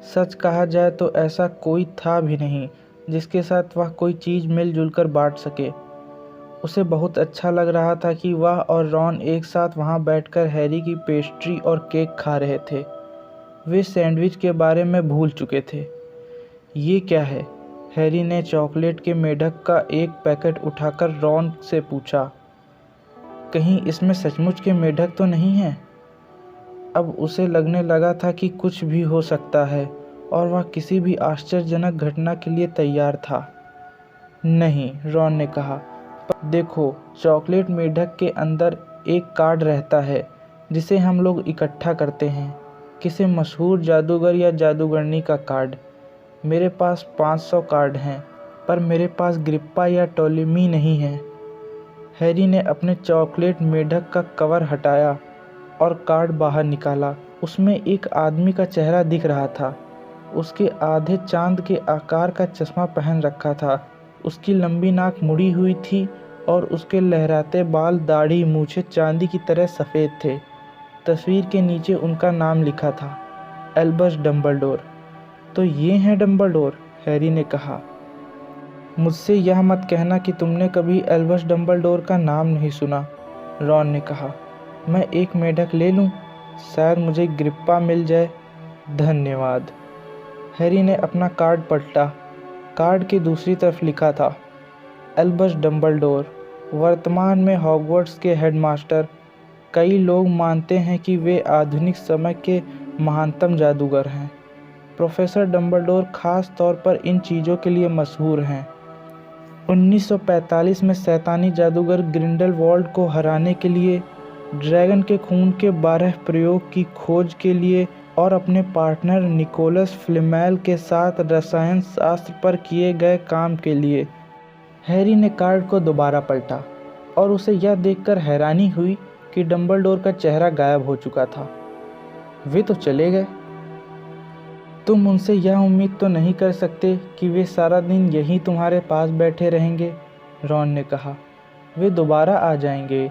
सच कहा जाए तो ऐसा कोई था भी नहीं जिसके साथ वह कोई चीज़ मिलजुल कर बांट सके। उसे बहुत अच्छा लग रहा था कि वह और रॉन एक साथ वहां बैठकर हैरी की पेस्ट्री और केक खा रहे थे। वे सैंडविच के बारे में भूल चुके थे। ये क्या है? हैरी ने चॉकलेट के मेढक का एक पैकेट उठाकर रॉन से पूछा। कहीं इसमें सचमुच के मेढक तो नहीं हैं? अब उसे लगने लगा था कि कुछ भी हो सकता है और वह किसी भी आश्चर्यजनक घटना के लिए तैयार था। नहीं, रॉन ने कहा, पर देखो, चॉकलेट मेढक के अंदर एक कार्ड रहता है जिसे हम लोग इकट्ठा करते हैं, किसी मशहूर जादूगर या जादूगरनी का कार्ड। मेरे पास 500 कार्ड हैं, पर मेरे पास ग्रिप्पा या टोलेमी नहीं है। हैरी ने अपने चॉकलेट मेढक का कवर हटाया और कार्ड बाहर निकाला। उसमें एक आदमी का चेहरा दिख रहा था। उसके आधे चांद के आकार का चश्मा पहन रखा था। उसकी लंबी नाक मुड़ी हुई थी और उसके लहराते बाल, दाढ़ी, मूछें चांदी की तरह सफ़ेद थे। तस्वीर के नीचे उनका नाम लिखा था, एल्बस डम्बलडोर। तो ये हैं डम्बलडोर, हैरी ने कहा। मुझसे यह मत कहना कि तुमने कभी एल्बस डम्बलडोर का नाम नहीं सुना, रॉन ने कहा। मैं एक मेढक ले लूं? शायद मुझे ग्रिप्पा मिल जाए। धन्यवाद। हैरी ने अपना कार्ड पलटा। कार्ड की दूसरी तरफ लिखा था, एल्बस डम्बलडोर, वर्तमान में हॉगवर्ट्स के हेडमास्टर। कई लोग मानते हैं कि वे आधुनिक समय के महानतम जादूगर हैं। प्रोफेसर डम्बलडोर खास तौर पर इन चीज़ों के लिए मशहूर हैं। 1945 में शैतानी जादूगर ग्रिंडेलवाल्ड को हराने के लिए, ड्रैगन के खून के 12 प्रयोग की खोज के लिए और अपने पार्टनर निकोलस फ्लेमेल के साथ रसायन शास्त्र पर किए गए काम के लिए। हैरी ने कार्ड को दोबारा पलटा और उसे यह देखकर हैरानी हुई कि डम्बलडोर का चेहरा गायब हो चुका था। वे तो चले गए। तुम उनसे यह उम्मीद तो नहीं कर सकते कि वे सारा दिन यहीं तुम्हारे पास बैठे रहेंगे, रॉन ने कहा। वे दोबारा आ जाएंगे।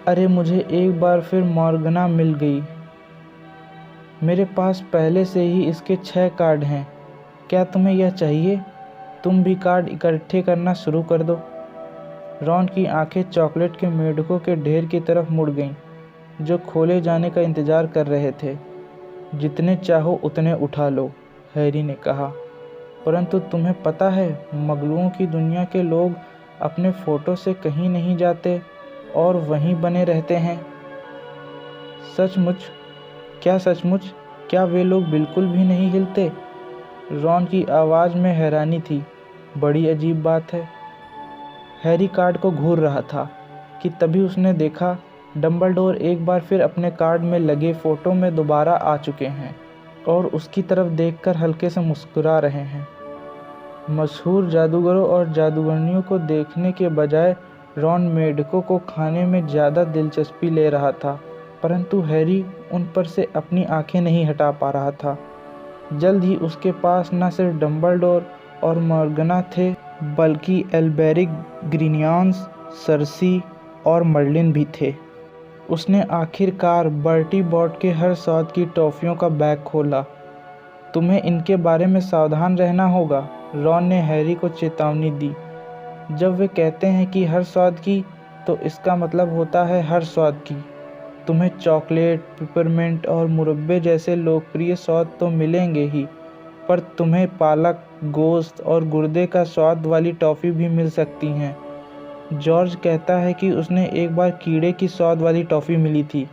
अरे, मुझे एक बार फिर मॉर्गना मिल गई। मेरे पास पहले से ही इसके 6 कार्ड हैं। क्या तुम्हें यह चाहिए? तुम भी कार्ड इकट्ठे करना शुरू कर दो। रॉन की आंखें चॉकलेट के मेढकों के ढेर की तरफ मुड़ गईं, जो खोले जाने का इंतजार कर रहे थे। जितने चाहो उतने उठा लो, हैरी ने कहा, परंतु तुम्हें पता है, मगलुओं की दुनिया के लोग अपने फोटो से कहीं नहीं जाते और वहीं बने रहते हैं। सचमुच? क्या सचमुच? क्या वे लोग बिल्कुल भी नहीं हिलते? रॉन की आवाज़ में हैरानी थी। बड़ी अजीब बात है। हैरी कार्ड को घूर रहा था कि तभी उसने देखा डम्बलडोर एक बार फिर अपने कार्ड में लगे फ़ोटो में दोबारा आ चुके हैं और उसकी तरफ देखकर हल्के से मुस्कुरा रहे हैं। मशहूर जादूगरों और जादूगरनियों को देखने के बजाय रॉन मेढकों को खाने में ज़्यादा दिलचस्पी ले रहा था, परंतु हैरी उन पर से अपनी आंखें नहीं हटा पा रहा था। जल्द ही उसके पास न सिर्फ डम्बलडोर और मॉर्गना थे, बल्कि एल्बेरिक, ग्रीनियॉन्स, सर्सी और मर्लिन भी थे। उसने आखिरकार बर्टी बॉट के हर स्वाद की टॉफ़ियों का बैग खोला। तुम्हें इनके बारे में सावधान रहना होगा, रॉन ने हैरी को चेतावनी दी। जब वे कहते हैं कि हर स्वाद की, तो इसका मतलब होता है हर स्वाद की। तुम्हें चॉकलेट, पिपरमिंट और मुरब्बे जैसे लोकप्रिय स्वाद तो मिलेंगे ही, पर तुम्हें पालक, गोश्त और गुर्दे का स्वाद वाली टॉफ़ी भी मिल सकती हैं। जॉर्ज कहता है कि उसने एक बार कीड़े की स्वाद वाली टॉफ़ी मिली थी।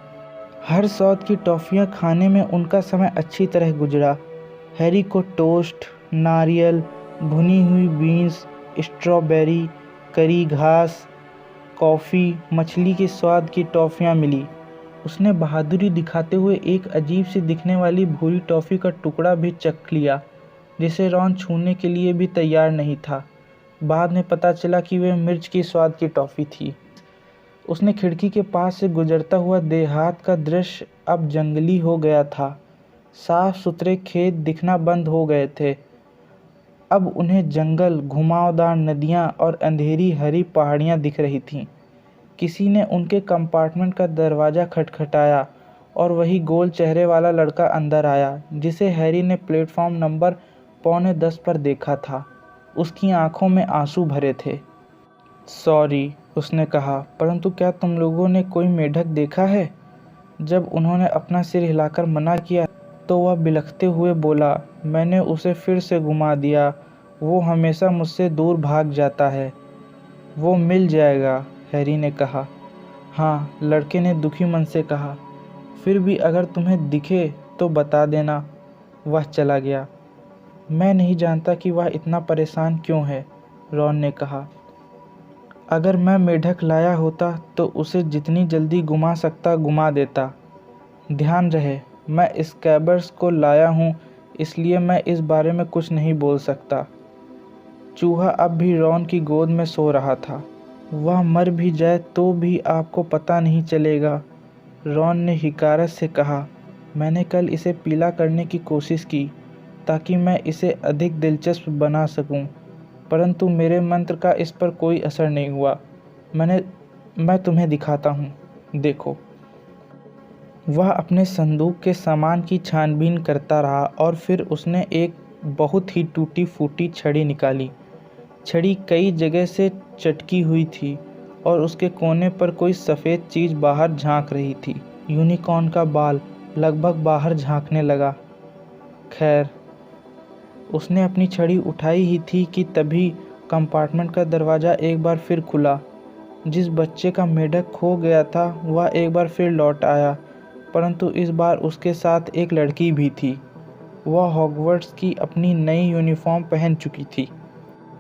हर स्वाद की टॉफ़ियाँ खाने में उनका समय अच्छी तरह गुजरा। हैरी को टोस्ट, नारियल, भुनी हुई बीन्स, स्ट्रॉबेरी, करी घास, कॉफ़ी, मछली के स्वाद की टॉफ़ियाँ मिली। उसने बहादुरी दिखाते हुए एक अजीब सी दिखने वाली भूरी टॉफ़ी का टुकड़ा भी चख लिया, जिसे रॉन छूने के लिए भी तैयार नहीं था। बाद में पता चला कि वह मिर्च के स्वाद की टॉफ़ी थी। उसने खिड़की के पास से गुजरता हुआ देहात का दृश्य अब जंगली हो गया था। साफ सुथरे खेत दिखना बंद हो गए थे। अब उन्हें जंगल, घुमावदार नदियाँ और अंधेरी हरी पहाड़ियाँ दिख रही थीं। किसी ने उनके कंपार्टमेंट का दरवाज़ा खटखटाया और वही गोल चेहरे वाला लड़का अंदर आया, जिसे हैरी ने प्लेटफॉर्म नंबर 9:45 पर देखा था। उसकी आंखों में आंसू भरे थे। सॉरी, उसने कहा, परंतु क्या तुम लोगों ने कोई मेढक देखा है? जब उन्होंने अपना सिर हिलाकर मना किया तो वह बिलखते हुए बोला, मैंने उसे फिर से घुमा दिया। वो हमेशा मुझसे दूर भाग जाता है। वो मिल जाएगा, हैरी ने कहा। हाँ, लड़के ने दुखी मन से कहा। फिर भी अगर तुम्हें दिखे तो बता देना। वह चला गया। मैं नहीं जानता कि वह इतना परेशान क्यों है, रॉन ने कहा। अगर मैं मेढक लाया होता तो उसे जितनी जल्दी घुमा सकता घुमा देता। ध्यान रहे, मैं स्कैबर्स को लाया हूँ, इसलिए मैं इस बारे में कुछ नहीं बोल सकता। चूहा अब भी रॉन की गोद में सो रहा था। वह मर भी जाए तो भी आपको पता नहीं चलेगा, रॉन ने हिकारत से कहा। मैंने कल इसे पीला करने की कोशिश की ताकि मैं इसे अधिक दिलचस्प बना सकूं, परंतु मेरे मंत्र का इस पर कोई असर नहीं हुआ। मैं तुम्हें दिखाता हूँ, देखो। वह अपने संदूक के सामान की छानबीन करता रहा और फिर उसने एक बहुत ही टूटी फूटी छड़ी निकाली। छड़ी कई जगह से चटकी हुई थी और उसके कोने पर कोई सफ़ेद चीज़ बाहर झांक रही थी। यूनिकॉर्न का बाल लगभग बाहर झांकने लगा। खैर, उसने अपनी छड़ी उठाई ही थी कि तभी कंपार्टमेंट का दरवाज़ा एक बार फिर खुला। जिस बच्चे का मेढक खो गया था वह एक बार फिर लौट आया, परंतु इस बार उसके साथ एक लड़की भी थी। वह हॉगवर्ट्स की अपनी नई यूनिफॉर्म पहन चुकी थी।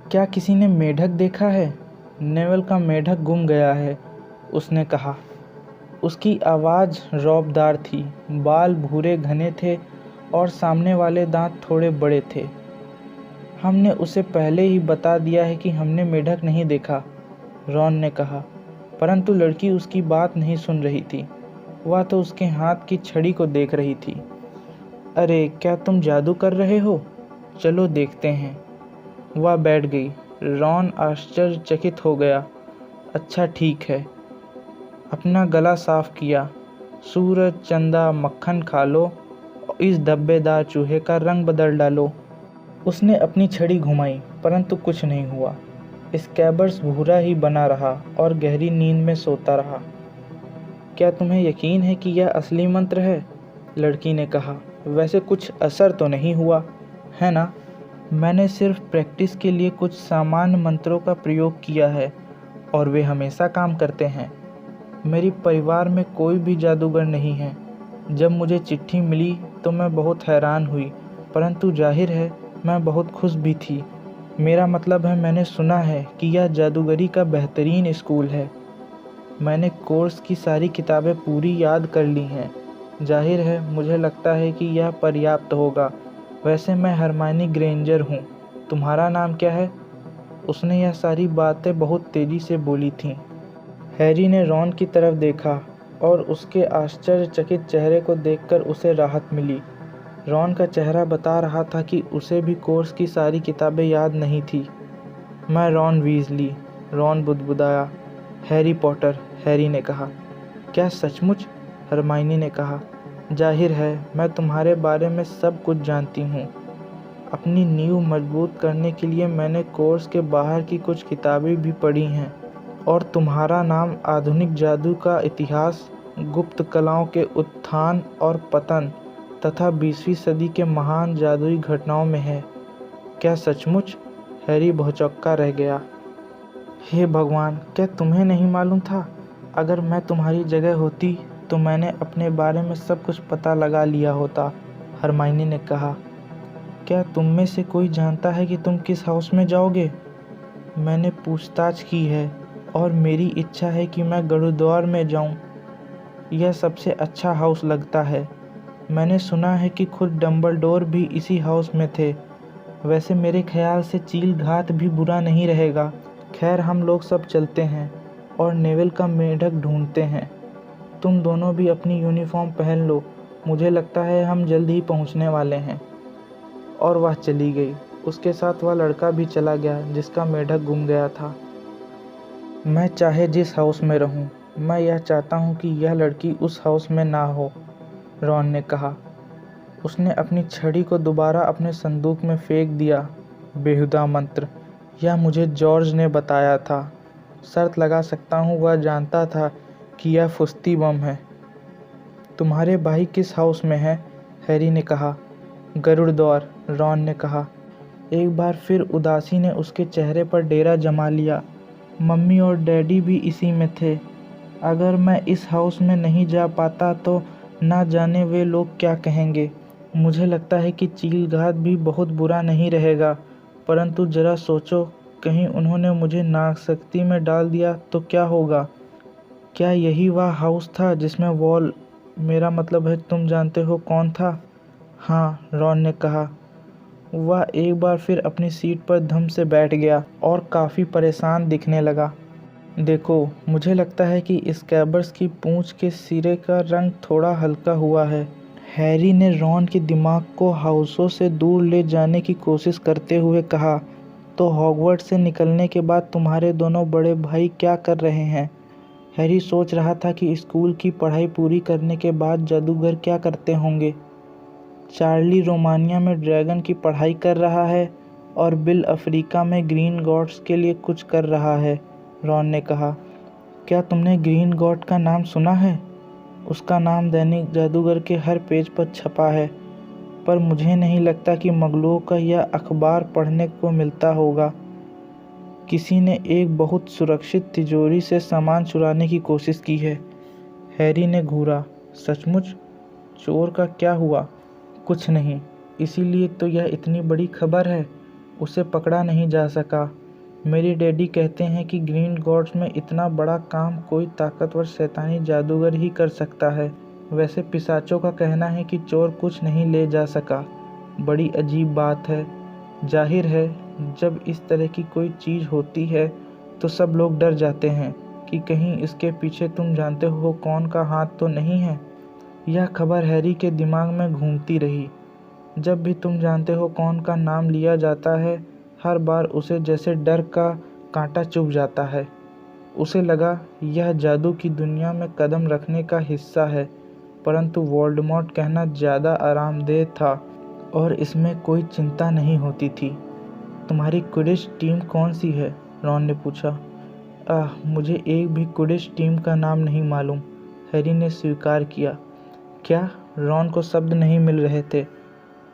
क्या किसी ने मेढक देखा है? नेवल का मेढक गुम गया है, उसने कहा। उसकी आवाज़ रौबदार थी। बाल भूरे घने थे और सामने वाले दांत थोड़े बड़े थे। हमने उसे पहले ही बता दिया है कि हमने मेढक नहीं देखा, रॉन ने कहा, परंतु लड़की उसकी बात नहीं सुन रही थी। वह तो उसके हाथ की छड़ी को देख रही थी। अरे, क्या तुम जादू कर रहे हो? चलो देखते हैं। वह बैठ गई। रॉन आश्चर्यचकित हो गया। अच्छा ठीक है। अपना गला साफ किया। सूरज, चंदा, मक्खन खा लो, इस धब्बेदार चूहे का रंग बदल डालो। उसने अपनी छड़ी घुमाई, परंतु कुछ नहीं हुआ। स्कैबर्स भूरा ही बना रहा और गहरी नींद में सोता रहा। क्या तुम्हें यकीन है कि यह असली मंत्र है? लड़की ने कहा। वैसे कुछ असर तो नहीं हुआ, है ना? मैंने सिर्फ प्रैक्टिस के लिए कुछ सामान्य मंत्रों का प्रयोग किया है और वे हमेशा काम करते हैं। मेरी परिवार में कोई भी जादूगर नहीं है। जब मुझे चिट्ठी मिली तो मैं बहुत हैरान हुई, परंतु जाहिर है मैं बहुत खुश भी थी। मेरा मतलब है, मैंने सुना है कि यह जादूगरी का बेहतरीन स्कूल है। मैंने कोर्स की सारी किताबें पूरी याद कर ली हैं। जाहिर है मुझे लगता है कि यह पर्याप्त होगा। वैसे मैं हरमाइनी ग्रेंजर हूँ। तुम्हारा नाम क्या है? उसने यह सारी बातें बहुत तेज़ी से बोली थीं। हैरी ने रॉन की तरफ देखा और उसके आश्चर्यचकित चेहरे को देखकर उसे राहत मिली। रॉन का चेहरा बता रहा था कि उसे भी कोर्स की सारी किताबें याद नहीं थी। मैं रॉन वीज़ली, रॉन बुदबुदाया। हैरी पॉटर, हैरी ने कहा। क्या सचमुच? हरमाइनी ने कहा। जाहिर है मैं तुम्हारे बारे में सब कुछ जानती हूँ। अपनी नींव मजबूत करने के लिए मैंने कोर्स के बाहर की कुछ किताबें भी पढ़ी हैं, और तुम्हारा नाम आधुनिक जादू का इतिहास, गुप्त कलाओं के उत्थान और पतन तथा 20वीं सदी के महान जादुई घटनाओं में है। क्या सचमुच? हैरी भौचक्का रह गया। हे भगवान, क्या तुम्हें नहीं मालूम था? अगर मैं तुम्हारी जगह होती तो मैंने अपने बारे में सब कुछ पता लगा लिया होता, हरमाइनी ने कहा। क्या तुम में से कोई जानता है कि तुम किस हाउस में जाओगे? मैंने पूछताछ की है और मेरी इच्छा है कि मैं गरुद्वार में जाऊं। यह सबसे अच्छा हाउस लगता है। मैंने सुना है कि खुद डंबलडोर भी इसी हाउस में थे। वैसे मेरे ख्याल से चील घात भी बुरा नहीं रहेगा। खैर, हम लोग सब चलते हैं और नेवल का मेढक ढूंढते हैं। तुम दोनों भी अपनी यूनिफॉर्म पहन लो, मुझे लगता है हम जल्द ही पहुंचने वाले हैं। और वह चली गई। उसके साथ वह लड़का भी चला गया जिसका मेढक गुम गया था। मैं चाहे जिस हाउस में रहूं, मैं यह चाहता हूं कि यह लड़की उस हाउस में ना हो, रॉन ने कहा। उसने अपनी छड़ी को दोबारा अपने संदूक में फेंक दिया। बेहुदा मंत्र, यह मुझे जॉर्ज ने बताया था। शर्त लगा सकता हूँ वह जानता था कि यह फुस्ती बम है। तुम्हारे भाई किस हाउस में है? हैरी ने कहा। गरुड़द्वार, रॉन ने कहा। एक बार फिर उदासी ने उसके चेहरे पर डेरा जमा लिया। मम्मी और डैडी भी इसी में थे। अगर मैं इस हाउस में नहीं जा पाता तो ना जाने वे लोग क्या कहेंगे। मुझे लगता है कि चीलघात भी बहुत बुरा नहीं रहेगा, परंतु जरा सोचो, कहीं उन्होंने मुझे नासक्ति में डाल दिया तो क्या होगा? क्या यही वह हाउस था जिसमें वॉल, मेरा मतलब है तुम जानते हो कौन था? हाँ, रॉन ने कहा। वह एक बार फिर अपनी सीट पर धम से बैठ गया और काफ़ी परेशान दिखने लगा। देखो, मुझे लगता है कि स्कैबर्स की पूंछ के सिरे का रंग थोड़ा हल्का हुआ है। हैरी ने रॉन के दिमाग को हाउसों से दूर ले जाने की कोशिश करते हुए कहा। तो हॉगवर्ट्स से निकलने के बाद तुम्हारे दोनों बड़े भाई क्या कर रहे हैं? हैरी सोच रहा था कि स्कूल की पढ़ाई पूरी करने के बाद जादूगर क्या करते होंगे। चार्ली रोमानिया में ड्रैगन की पढ़ाई कर रहा है और बिल अफ्रीका में ग्रीन गॉड्स के लिए कुछ कर रहा है, रॉन ने कहा। क्या तुमने ग्रीन गॉड का नाम सुना है? उसका नाम दैनिक जादूगर के हर पेज पर छपा है, पर मुझे नहीं लगता कि मुगलों का यह अखबार पढ़ने को मिलता होगा। किसी ने एक बहुत सुरक्षित तिजोरी से सामान चुराने की कोशिश की है। हैरी ने घूरा। सचमुच? चोर का क्या हुआ? कुछ नहीं, इसीलिए तो यह इतनी बड़ी खबर है। उसे पकड़ा नहीं जा सका। मेरे डैडी कहते हैं कि ग्रीन गॉड्स में इतना बड़ा काम कोई ताकतवर शैतानी जादूगर ही कर सकता है। वैसे पिशाचों का कहना है कि चोर कुछ नहीं ले जा सका। बड़ी अजीब बात है। जाहिर है, जब इस तरह की कोई चीज़ होती है तो सब लोग डर जाते हैं कि कहीं इसके पीछे तुम जानते हो कौन का हाथ तो नहीं है। यह खबर हैरी के दिमाग में घूमती रही। जब भी तुम जानते हो कौन का नाम लिया जाता है, हर बार उसे जैसे डर का कांटा चुभ जाता है। उसे लगा यह जादू की दुनिया में कदम रखने का हिस्सा है, परंतु वोल्डेमॉर्ट कहना ज़्यादा आरामदेह था और इसमें कोई चिंता नहीं होती थी। तुम्हारी क्विडिच टीम कौन सी है? रॉन ने पूछा। मुझे एक भी क्विडिच टीम का नाम नहीं मालूम, हैरी ने स्वीकार किया। क्या? रॉन को शब्द नहीं मिल रहे थे।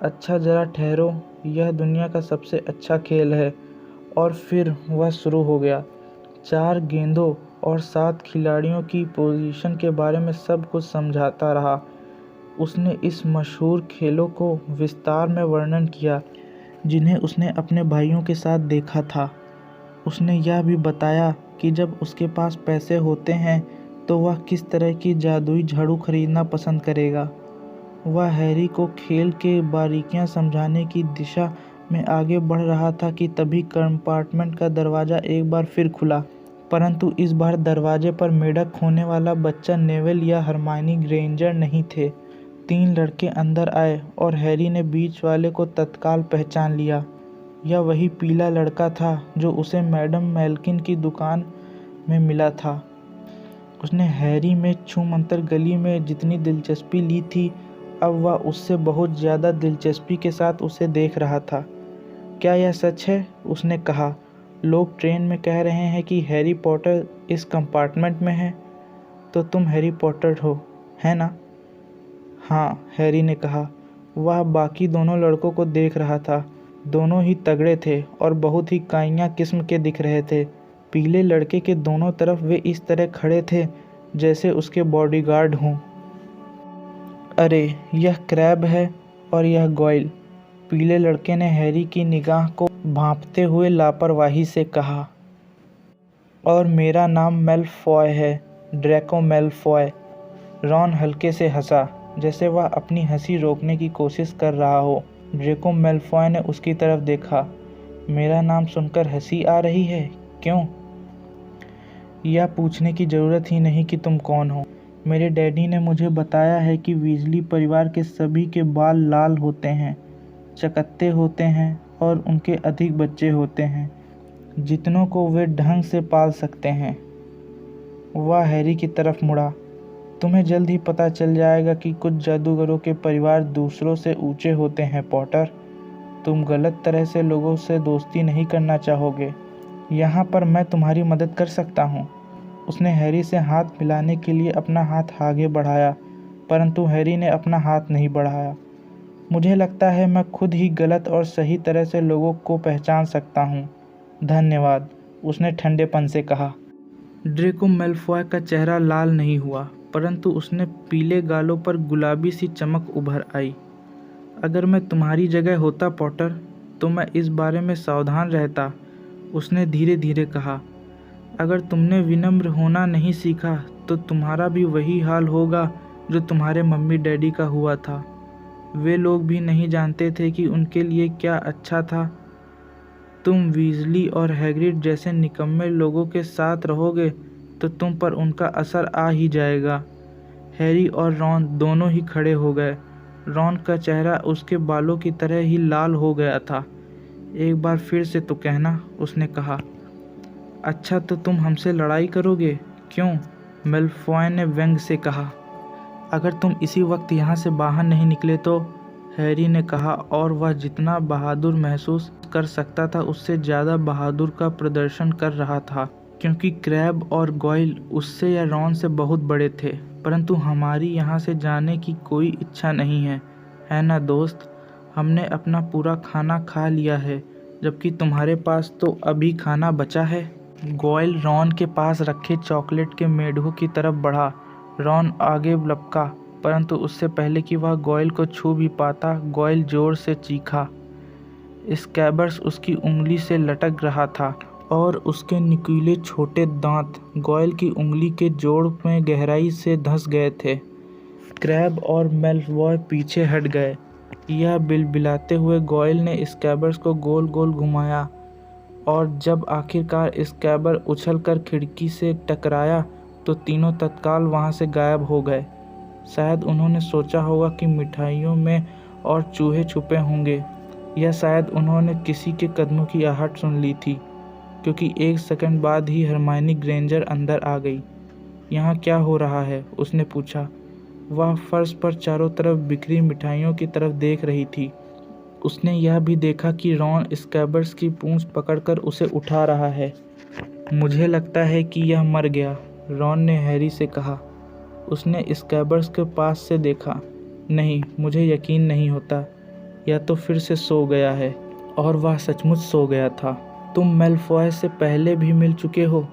अच्छा, जरा ठहरो, यह दुनिया का सबसे अच्छा खेल है। और फिर वह शुरू हो गया। 4 गेंदों और 7 खिलाड़ियों की पोजीशन के बारे में सब कुछ समझाता रहा। उसने इस मशहूर खेलों को विस्तार में वर्णन किया जिन्हें उसने अपने भाइयों के साथ देखा था। उसने यह भी बताया कि जब उसके पास पैसे होते हैं तो वह किस तरह की जादुई झाड़ू खरीदना पसंद करेगा। वह हैरी को खेल के बारीकियां समझाने की दिशा में आगे बढ़ रहा था कि तभी कंपार्टमेंट का दरवाज़ा एक बार फिर खुला, परंतु इस बार दरवाजे पर मेढक खोने वाला बच्चा नेविल या हरमाइनी ग्रेंजर नहीं थे। 3 लड़के अंदर आए और हैरी ने बीच वाले को तत्काल पहचान लिया। यह वही पीला लड़का था जो उसे मैडम मेल्किन की दुकान में मिला था। उसने हैरी में छूमंतर गली में जितनी दिलचस्पी ली थी, अब वह उससे बहुत ज़्यादा दिलचस्पी के साथ उसे देख रहा था। क्या यह सच है? उसने कहा। लोग ट्रेन में कह रहे हैं कि हैरी पॉटर इस कंपार्टमेंट में है। तो तुम हैरी पॉटर हो, है ना? हाँ, हैरी ने कहा। वह बाकी दोनों लड़कों को देख रहा था। दोनों ही तगड़े थे और बहुत ही काइयाँ किस्म के दिख रहे थे। पीले लड़के के दोनों तरफ वे इस तरह खड़े थे जैसे उसके बॉडीगार्ड हों। अरे, यह क्रैब है और यह गॉयल, पीले लड़के ने हैरी की निगाह को भांपते हुए लापरवाही से कहा। और मेरा नाम मैलफॉय है, ड्रैको मैलफॉय। रॉन हल्के से हंसा, जैसे वह अपनी हंसी रोकने की कोशिश कर रहा हो। ड्रैको मैलफॉय ने उसकी तरफ देखा। मेरा नाम सुनकर हंसी आ रही है, क्यों? यह पूछने की ज़रूरत ही नहीं कि तुम कौन हो। मेरे डैडी ने मुझे बताया है कि वीजली परिवार के सभी के बाल लाल होते हैं, चकत्ते होते हैं और उनके अधिक बच्चे होते हैं, जितनों को वे ढंग से पाल सकते हैं। वह हैरी की तरफ मुड़ा। तुम्हें जल्द ही पता चल जाएगा कि कुछ जादूगरों के परिवार दूसरों से ऊंचे होते हैं, पॉटर। तुम गलत तरह से लोगों से दोस्ती नहीं करना चाहोगे। यहाँ पर मैं तुम्हारी मदद कर सकता हूँ। उसने हैरी से हाथ मिलाने के लिए अपना हाथ आगे बढ़ाया, परंतु हैरी ने अपना हाथ नहीं बढ़ाया। मुझे लगता है मैं खुद ही गलत और सही तरह से लोगों को पहचान सकता हूँ। धन्यवाद, उसने ठंडेपन से कहा। ड्रैको मैलफॉय का चेहरा लाल नहीं हुआ, परंतु उसने पीले गालों पर गुलाबी सी चमक उभर आई। अगर मैं तुम्हारी जगह होता, पॉटर, तो मैं इस बारे में सावधान रहता, उसने धीरे धीरे कहा। अगर तुमने विनम्र होना नहीं सीखा तो तुम्हारा भी वही हाल होगा जो तुम्हारे मम्मी डैडी का हुआ था। वे लोग भी नहीं जानते थे कि उनके लिए क्या अच्छा था। तुम वीजली और हैग्रिड जैसे निकम्मे लोगों के साथ रहोगे तो तुम पर उनका असर आ ही जाएगा। हैरी और रॉन दोनों ही खड़े हो गए। रॉन का चेहरा उसके बालों की तरह ही लाल हो गया था। एक बार फिर से तो कहना, उसने कहा। अच्छा, तो तुम हमसे लड़ाई करोगे, क्यों? मैलफॉय ने व्यंग से कहा। अगर तुम इसी वक्त यहाँ से बाहर नहीं निकले तो, हैरी ने कहा, और वह जितना बहादुर महसूस कर सकता था उससे ज़्यादा बहादुर का प्रदर्शन कर रहा था, क्योंकि क्रैब और गॉयल उससे या रॉन से बहुत बड़े थे। परंतु हमारी यहाँ से जाने की कोई इच्छा नहीं है ना दोस्त? हमने अपना पूरा खाना खा लिया है, जबकि तुम्हारे पास तो अभी खाना बचा है। गॉयल रॉन के पास रखे चॉकलेट के मेढकों की तरफ बढ़ा। रॉन आगे लपका, परंतु उससे पहले कि वह गॉयल को छू भी पाता, गॉयल जोर से चीखा। स्कैबर्स उसकी उंगली से लटक रहा था और उसके नुकीले छोटे दांत गॉयल की उंगली के जोड़ में गहराई से धंस गए थे। क्रैब और मैलफॉय पीछे हट गए। यह बिलबिलाते हुए गॉयल ने स्कैबर्स को गोल गोल घुमाया, और जब आखिरकार स्कैबर उछलकर खिड़की से टकराया तो तीनों तत्काल वहां से गायब हो गए। शायद उन्होंने सोचा होगा कि मिठाइयों में और चूहे छुपे होंगे, या शायद उन्होंने किसी के कदमों की आहट सुन ली थी, क्योंकि एक सेकंड बाद ही हरमाइनी ग्रेंजर अंदर आ गई। यहाँ क्या हो रहा है? उसने पूछा। वह फर्श पर चारों तरफ बिखरी मिठाइयों की तरफ देख रही थी। उसने यह भी देखा कि रॉन स्कैबर्स की पूंछ पकड़कर उसे उठा रहा है। मुझे लगता है कि यह मर गया, रॉन ने हैरी से कहा। उसने स्कैबर्स के पास से देखा। नहीं, मुझे यकीन नहीं होता। या तो फिर से सो गया है। और वह सचमुच सो गया था। तुम मैलफॉय से पहले भी मिल चुके हो?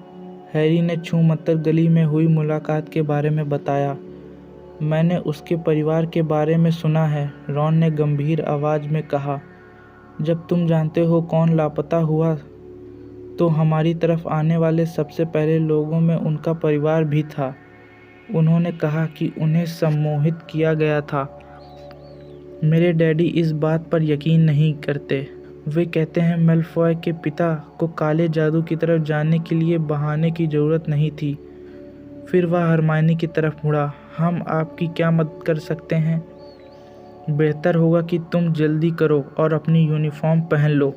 हैरी ने छूमंतर गली में हुई मुलाकात के बारे में बताया। मैंने उसके परिवार के बारे में सुना है, रॉन ने गंभीर आवाज़ में कहा। जब तुम जानते हो कौन लापता हुआ, तो हमारी तरफ आने वाले सबसे पहले लोगों में उनका परिवार भी था। उन्होंने कहा कि उन्हें सम्मोहित किया गया था। मेरे डैडी इस बात पर यकीन नहीं करते। वे कहते हैं मैलफॉय के पिता को काले जादू की तरफ जाने के लिए बहाने की ज़रूरत नहीं थी। फिर वह हरमाइनी की तरफ मुड़ा। हम आपकी क्या मदद कर सकते हैं? बेहतर होगा कि तुम जल्दी करो और अपनी यूनिफॉर्म पहन लो।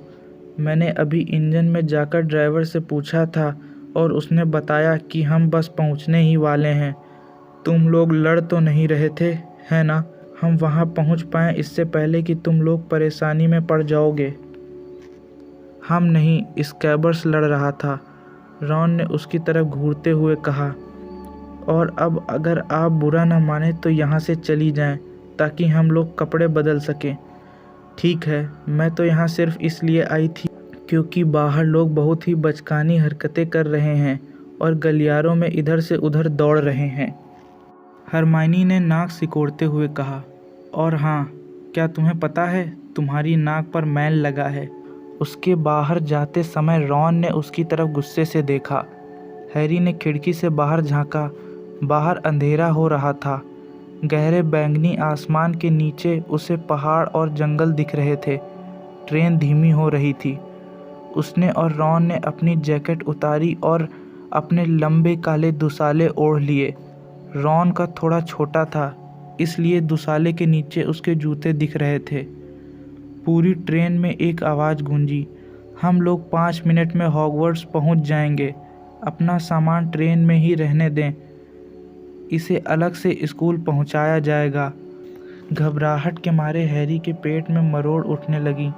मैंने अभी इंजन में जाकर ड्राइवर से पूछा था और उसने बताया कि हम बस पहुंचने ही वाले हैं। तुम लोग लड़ तो नहीं रहे थे, है ना? हम वहां पहुंच पाएं इससे पहले कि तुम लोग परेशानी में पड़ जाओगे। हम नहीं, स्कैबर्स लड़ रहा था, रॉन ने उसकी तरफ घूरते हुए कहा। और अब अगर आप बुरा न माने तो यहाँ से चली जाएं, ताकि हम लोग कपड़े बदल सकें। ठीक है, मैं तो यहाँ सिर्फ इसलिए आई थी क्योंकि बाहर लोग बहुत ही बचकानी हरकतें कर रहे हैं और गलियारों में इधर से उधर दौड़ रहे हैं, हरमाइनी ने नाक सिकोड़ते हुए कहा। और हाँ, क्या तुम्हें पता है, तुम्हारी नाक पर मैल लगा है। उसके बाहर जाते समय रॉन ने उसकी तरफ गुस्से से देखा। हैरी ने खिड़की से बाहर झांका। बाहर अंधेरा हो रहा था। गहरे बैंगनी आसमान के नीचे उसे पहाड़ और जंगल दिख रहे थे। ट्रेन धीमी हो रही थी। उसने और रॉन ने अपनी जैकेट उतारी और अपने लंबे काले दुसाले ओढ़ लिए। रॉन का थोड़ा छोटा था, इसलिए दुसाले के नीचे उसके जूते दिख रहे थे। पूरी ट्रेन में एक आवाज़ गूंजी, हम लोग 5 मिनट में हॉगवर्ट्स पहुंच जाएंगे। अपना सामान ट्रेन में ही रहने दें, इसे अलग से स्कूल पहुंचाया जाएगा। घबराहट के मारे हैरी के पेट में मरोड़ उठने लगी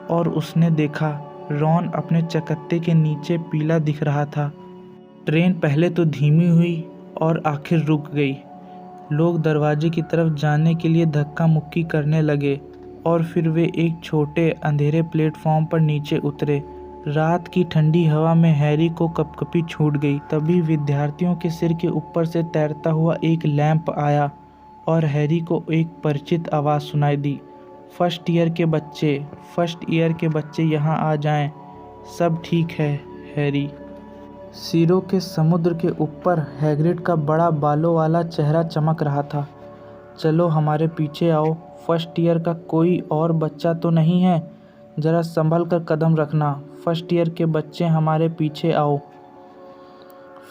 और उसने देखा रॉन अपने चकत्ते के नीचे पीला दिख रहा था। ट्रेन पहले तो धीमी हुई और आखिर रुक गई। लोग दरवाजे की तरफ जाने के लिए धक्का मुक्की करने लगे और फिर वे एक छोटे अंधेरे प्लेटफॉर्म पर नीचे उतरे। रात की ठंडी हवा में हैरी को कपकपी छूट गई। तभी विद्यार्थियों के सिर के ऊपर से तैरता हुआ एक लैंप आया और हैरी को एक परिचित आवाज़ सुनाई दी, फर्स्ट ईयर के बच्चे यहाँ आ जाएं, सब ठीक है हैरी। सिरों के समुद्र के ऊपर हैग्रिड का बड़ा बालों वाला चेहरा चमक रहा था। चलो हमारे पीछे आओ, फर्स्ट ईयर का कोई और बच्चा तो नहीं है? ज़रा संभल कर कदम रखना, फर्स्ट ईयर के बच्चे हमारे पीछे आओ।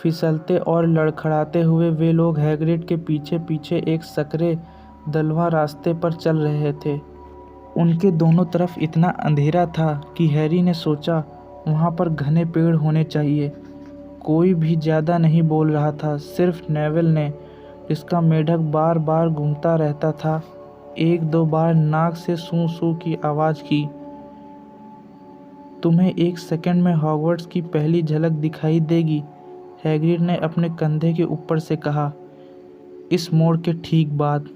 फिसलते और लड़खड़ाते हुए वे लोग हैग्रिड के पीछे पीछे एक सकरे दलवा रास्ते पर चल रहे थे। उनके दोनों तरफ इतना अंधेरा था कि हैरी ने सोचा वहाँ पर घने पेड़ होने चाहिए। कोई भी ज़्यादा नहीं बोल रहा था, सिर्फ नेविल ने, जिसका मेढक बार बार घूमता रहता था, 1-2 बार नाक से सूं सूं की आवाज़ की। तुम्हें 1 सेकंड में हॉगवर्ट्स की पहली झलक दिखाई देगी, हैग्रिड ने अपने कंधे के ऊपर से कहा। इस मोड़ के ठीक बाद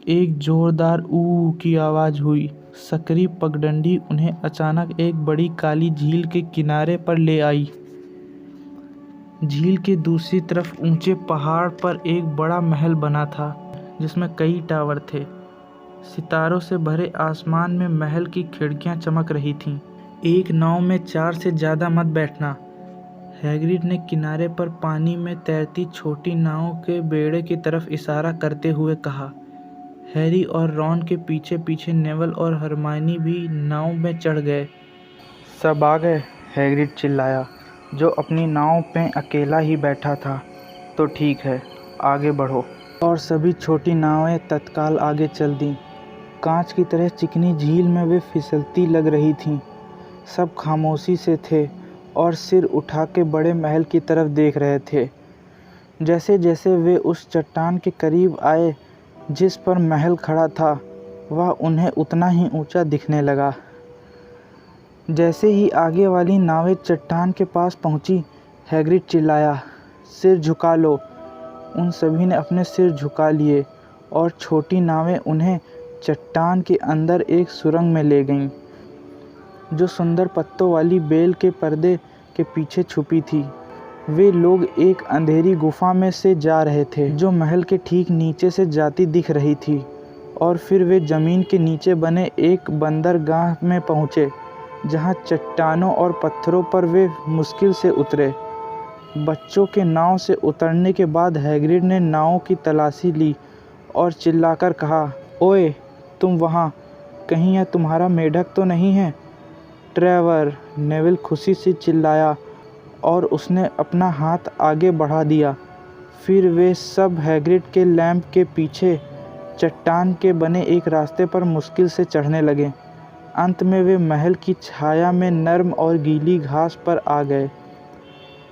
एक जोरदार ऊ की आवाज़ हुई। सकरी पगडंडी उन्हें अचानक एक बड़ी काली झील के किनारे पर ले आई। झील के दूसरी तरफ ऊंचे पहाड़ पर एक बड़ा महल बना था, जिसमें कई टावर थे। सितारों से भरे आसमान में महल की खिड़कियां चमक रही थीं। एक नाव में 4 से ज़्यादा मत बैठना, हैग्रिड ने किनारे पर पानी में तैरती छोटी नाव के बेड़े की तरफ इशारा करते हुए कहा। हैरी और रॉन के पीछे पीछे नेवल और हरमाइनी भी नाव में चढ़ गए। सब आ गए, हैग्रिड चिल्लाया, जो अपनी नाव पे अकेला ही बैठा था। तो ठीक है, आगे बढ़ो। और सभी छोटी नावें तत्काल आगे चल दीं। कांच की तरह चिकनी झील में वे फिसलती लग रही थीं। सब खामोशी से थे और सिर उठा के बड़े महल की तरफ देख रहे थे। जैसे जैसे वे उस चट्टान के करीब आए जिस पर महल खड़ा था, वह उन्हें उतना ही ऊंचा दिखने लगा। जैसे ही आगे वाली नावें चट्टान के पास पहुंची, हैग्रिड चिल्लाया, सिर झुका लो। उन सभी ने अपने सिर झुका लिए और छोटी नावें उन्हें चट्टान के अंदर एक सुरंग में ले गईं, जो सुंदर पत्तों वाली बेल के पर्दे के पीछे छुपी थी। वे लोग एक अंधेरी गुफा में से जा रहे थे, जो महल के ठीक नीचे से जाती दिख रही थी। और फिर वे ज़मीन के नीचे बने एक बंदरगाह में पहुँचे, जहाँ चट्टानों और पत्थरों पर वे मुश्किल से उतरे। बच्चों के नाव से उतरने के बाद हैग्रिड ने नाव की तलाशी ली और चिल्लाकर कहा, ओए तुम वहाँ, कहीं यह तुम्हारा मेढक तो नहीं है? ट्रेवर, नेविल खुशी से चिल्लाया और उसने अपना हाथ आगे बढ़ा दिया। फिर वे सब हैग्रिड के लैंप के पीछे चट्टान के बने एक रास्ते पर मुश्किल से चढ़ने लगे। अंत में वे महल की छाया में नर्म और गीली घास पर आ गए।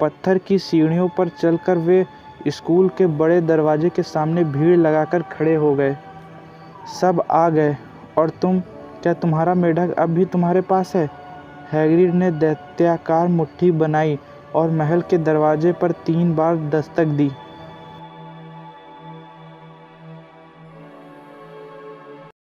पत्थर की सीढ़ियों पर चलकर वे स्कूल के बड़े दरवाजे के सामने भीड़ लगाकर खड़े हो गए। सब आ गए, और क्या तुम्हारा मेढक अब भी तुम्हारे पास है? हैग्रिड ने दैत्याकार मुट्ठी बनाई और महल के दरवाजे पर 3 बार दस्तक दी।